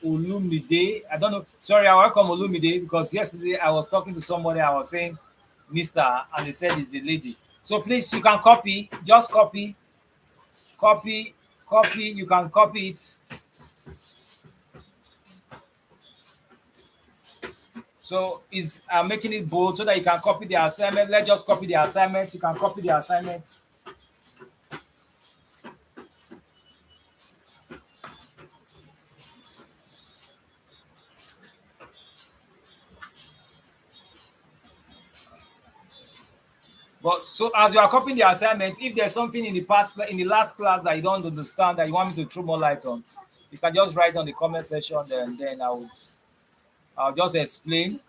S1: Olumide. I don't know. Sorry, I welcome Olumide because yesterday I was talking to somebody. I was saying Mr. and they said it's the lady. So please, you can copy. Just copy, copy, copy. You can copy it. So is making it bold so that you can copy the assignment. Let's just copy the assignment. You can copy the assignment. But so as you are copying the assignment, if there's something in the in the last class that you don't understand that you want me to throw more light on, you can just write on the comment section. Then I'll just explain.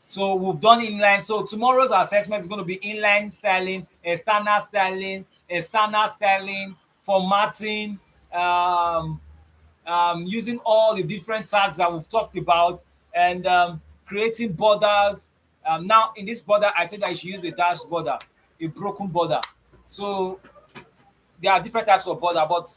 S1: So we've done inline. So tomorrow's assessment is going to be inline styling, external styling, formatting, um, using all the different tags that we've talked about, and creating borders. Now in this border, I told you I should use a dash border, a broken border. So there are different types of border, but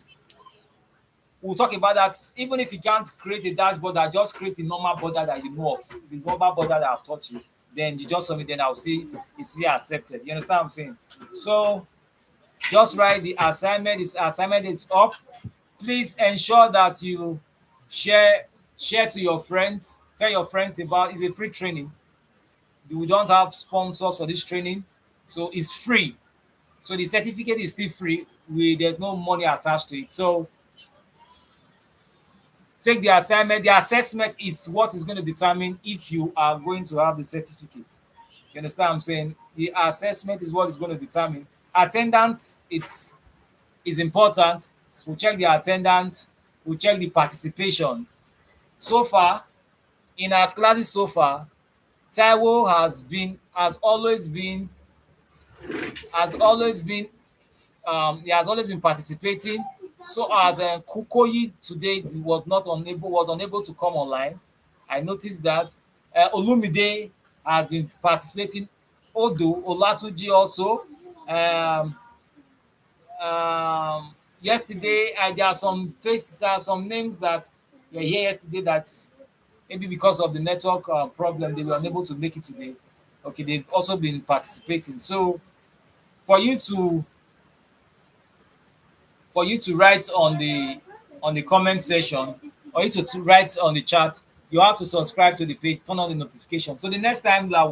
S1: we'll talk about that. Even if you can't create a dash border, just create the normal border that you know of, the normal border that I've taught you. Then you just submit, then I'll see it's still accepted. You understand what I'm saying? So just write the assignment. This assignment is up. Please ensure that you share share to your friends. Tell your friends about it's a free training. We don't have sponsors for this training, so it's free. So the certificate is still free. There's no money attached to it. So take the assignment. The assessment is what is going to determine if you are going to have the certificate. You understand what I'm saying? The assessment is what is going to determine. Attendance, it's is important. We'll check the attendance, we'll check the participation. So far, in our classes so far, Taiwo has always been he has always been participating. So as Kukoyi today was unable to come online. I noticed that Olumide has been participating. Odo Olatunji also. Um, Yesterday, there are some faces, some names that were here yesterday that maybe because of the network problem they were unable to make it today. Okay, they've also been participating. So for you to write on the comment section, or you to write on the chat, you have to subscribe to the page, turn on the notification. So the next time that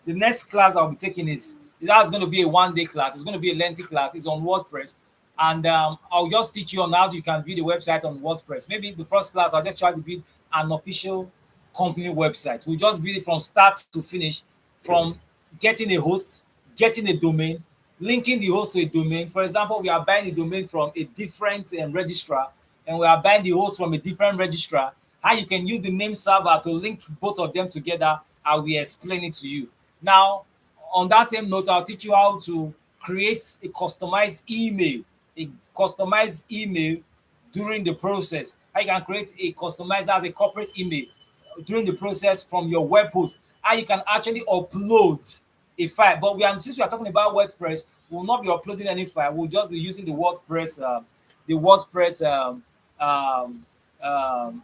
S1: the next class I'll be taking is that's going to be a 1 day class. It's going to be a lengthy class. It's on WordPress, and I'll just teach you on how you can build a website on WordPress. Maybe the first class I'll just try to build an official company website. We just build it from start to finish, from getting a host, getting a domain, linking the host to a domain. For example, we are buying a domain from a different registrar, and we are buying the host from a different registrar. How you can use the name server to link both of them together, I will explain it to you. Now, on that same note, I'll teach you how to create a customized email during the process. How you can create a customized as a corporate email during the process from your web host. How you can actually upload a file. But since we are talking about WordPress, we will not be uploading any file. We'll just be using the WordPress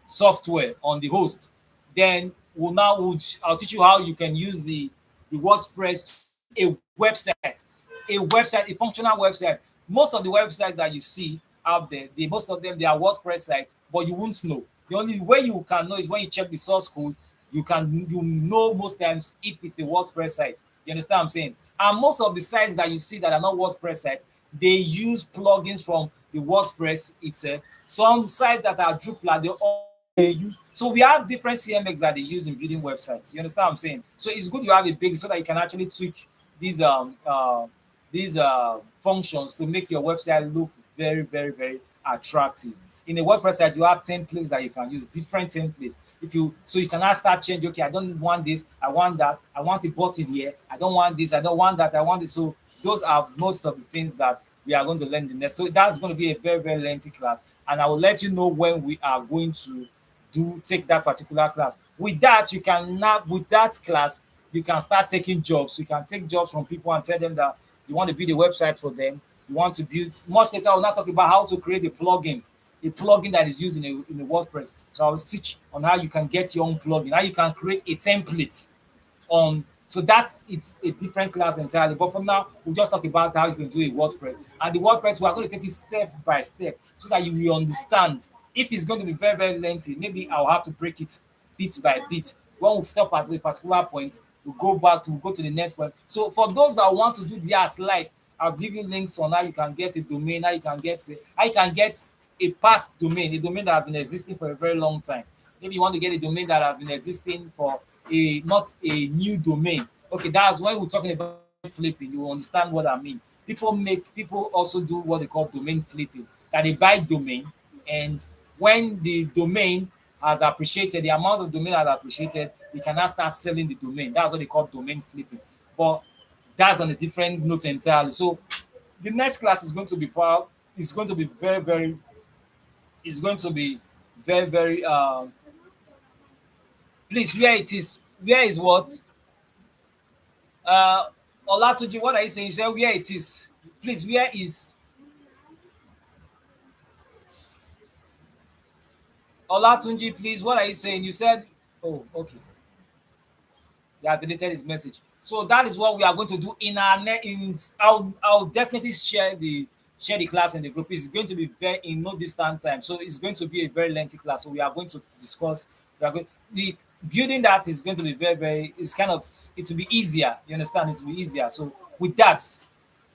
S1: software on the host. Then I'll teach you how you can use the WordPress a website, a functional website. Most of the websites that you see out there, most of them they are WordPress sites, but you won't know. The only way you can know is when you check the source code. You know most times if it's a WordPress site. You understand what I'm saying? And most of the sites that you see that are not WordPress sites, they use plugins from the WordPress itself. Some sites that are Drupal, they use. So we have different CMX that they use in building websites. You understand what I'm saying? So it's good you have a big so that you can actually tweak these functions to make your website look very, very, very attractive. in a WordPress site, you have templates that you can use, different templates. If you so you can now start change. Okay, I don't want this, I want that, I want a button here, I don't want this, I don't want that, I want it. So those are most of the things that we are going to learn in the next. So that's going to be a very, very lengthy class. And I will let you know when we are going to do take that particular class. With that, you can now with that class, you can start taking jobs. You can take jobs from people and tell them that you want to build a website for them. You want to build much later. I will not talk about how to create a plugin that is used in a WordPress. So I will teach on how you can get your own plugin, how you can create a template on. So that's it's a different class entirely. But for now, we'll just talk about how you can do a WordPress. And the WordPress, we are going to take it step by step so that you will understand. If it's going to be very, very lengthy, maybe I'll have to break it bit by bit. When we stop at a particular point, we'll go to the next point. So for those that want to do theirs live, I'll give you links on how you can get a domain, how you can get a past domain, a domain that has been existing for a very long time. Maybe you want to get a domain that has been existing for a not a new domain. Okay, that's when we're talking about flipping. You will understand what I mean. People also do what they call domain flipping. That they buy domain, and when the domain has appreciated, the amount of domain has appreciated, they can now start selling the domain. That's what they call domain flipping. But that's on a different note entirely. So the next class is going to be It's going to be very, very. It's going to be very, very. Please, where it is? Where is what? Uh, Olatuji, what are you saying? You said where it is. Please, where is Olatunji? Please, what are you saying? You said, oh, okay. He has deleted his message. So that is what we are going to do in our I'll definitely share the class in the group. It's going to be very in no distant time. So it's going to be a very lengthy class. So we are going to discuss. We are going the building that is going to be very, very. It's kind of it will be easier. You understand? It will be easier. So with that,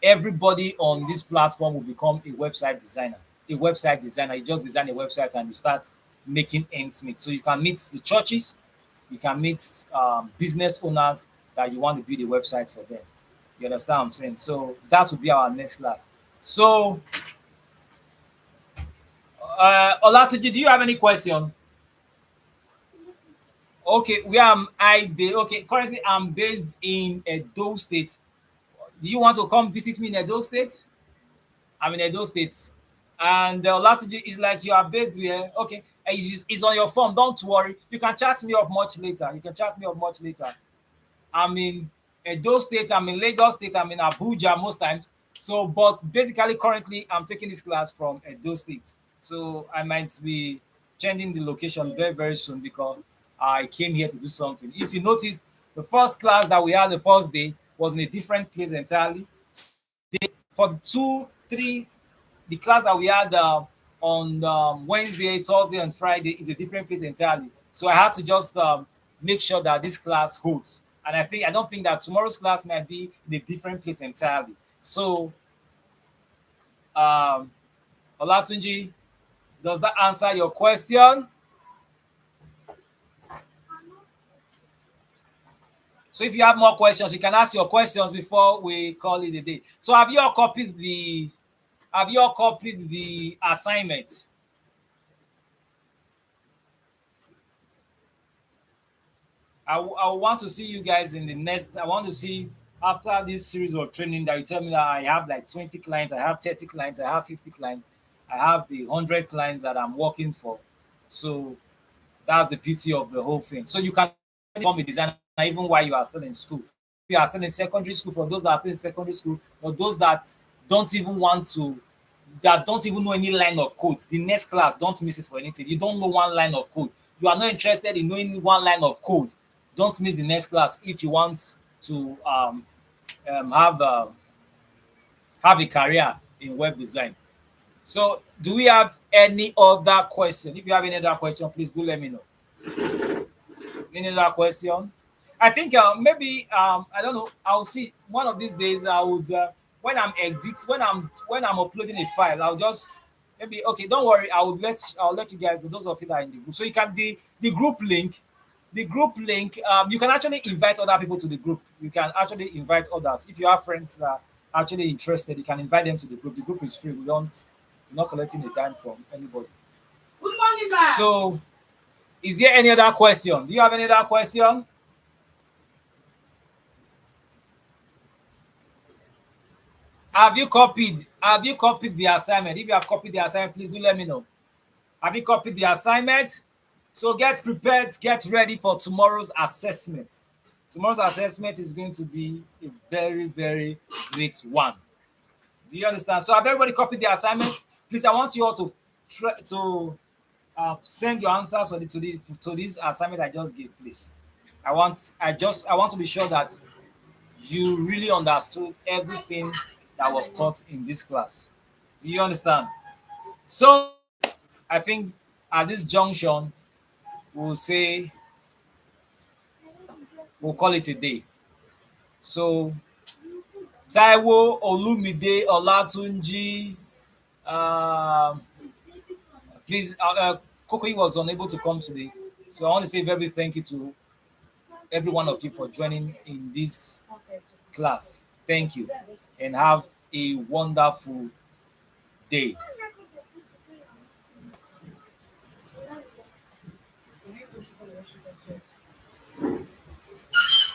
S1: everybody on this platform will become a website designer. A website designer. You just design a website and you start making ends meet. So you can meet the churches, you can meet business owners that you want to build a website for them. You understand what I'm saying? So that will be our next class. So, Olatuji, do you have any question? Okay, where am I based? Okay, currently I'm based in Edo State. Do you want to come visit me in Edo State? I'm in Edo State. And Olatuji is like you are based here. Okay, it's on your phone. Don't worry. You can chat me up much later. You can chat me up much later. I'm in Edo State, I'm in Lagos State, I'm in Abuja most times. So, but basically, currently, I'm taking this class from Edo State. So, I might be changing the location very, very soon because I came here to do something. If you notice, the first class that we had the first day was in a different place entirely. For the 2, 3, the class that we had on Wednesday, Thursday, and Friday is a different place entirely. So I had to just make sure that this class holds. And I don't think that tomorrow's class might be in a different place entirely. So, um, Olatunji, does that answer your question? So if you have more questions, you can ask your questions before we call it a day. So have you all copied the assignment? I want to see you guys in the next. I want to see after this series of training that you tell me that I have like 20 clients, I have 30 clients, I have 50 clients, I have the 100 clients that I'm working for. So that's the beauty of the whole thing. So you can become a designer even while you are still in school. If you are still in secondary school, for those that are still in secondary school, or those that don't even want to, that don't even know any line of code, the next class, don't miss it for anything. You don't know one line of code. You are not interested in knowing one line of code. Don't miss the next class if you want to um, have uh, have a career in web design. So, do we have any other question? If you have any other question, please do let me know. Any other question? I think maybe I don't know. I'll see one of these days. I would when I'm uploading a file, I'll just maybe okay. Don't worry. I'll let you guys know, those of you that are in the group. So you can the group link. The group link. You can actually invite other people to the group. You can actually invite others if you have friends that are actually interested. You can invite them to the group. The group is free. We're not collecting a dime from anybody. So, is there any other question? Do you have any other question? Have you copied? Have you copied the assignment? If you have copied the assignment, please do let me know. Have you copied the assignment? So get prepared, get ready for tomorrow's assessment. Tomorrow's assessment is going to be a very, very great one. Do you understand? So have everybody copied the assignment? Please, I want you all to send your answers to this assignment I just gave, please. I want to be sure that you really understood everything that was taught in this class. Do you understand? So I think at this junction, we'll say we'll call it a day. So Taiwo, Olumide, Olatunji, um, please, Kokoyi was unable to come today. So I want to say very thank you to every one of you for joining in this class. Thank you and have a wonderful day.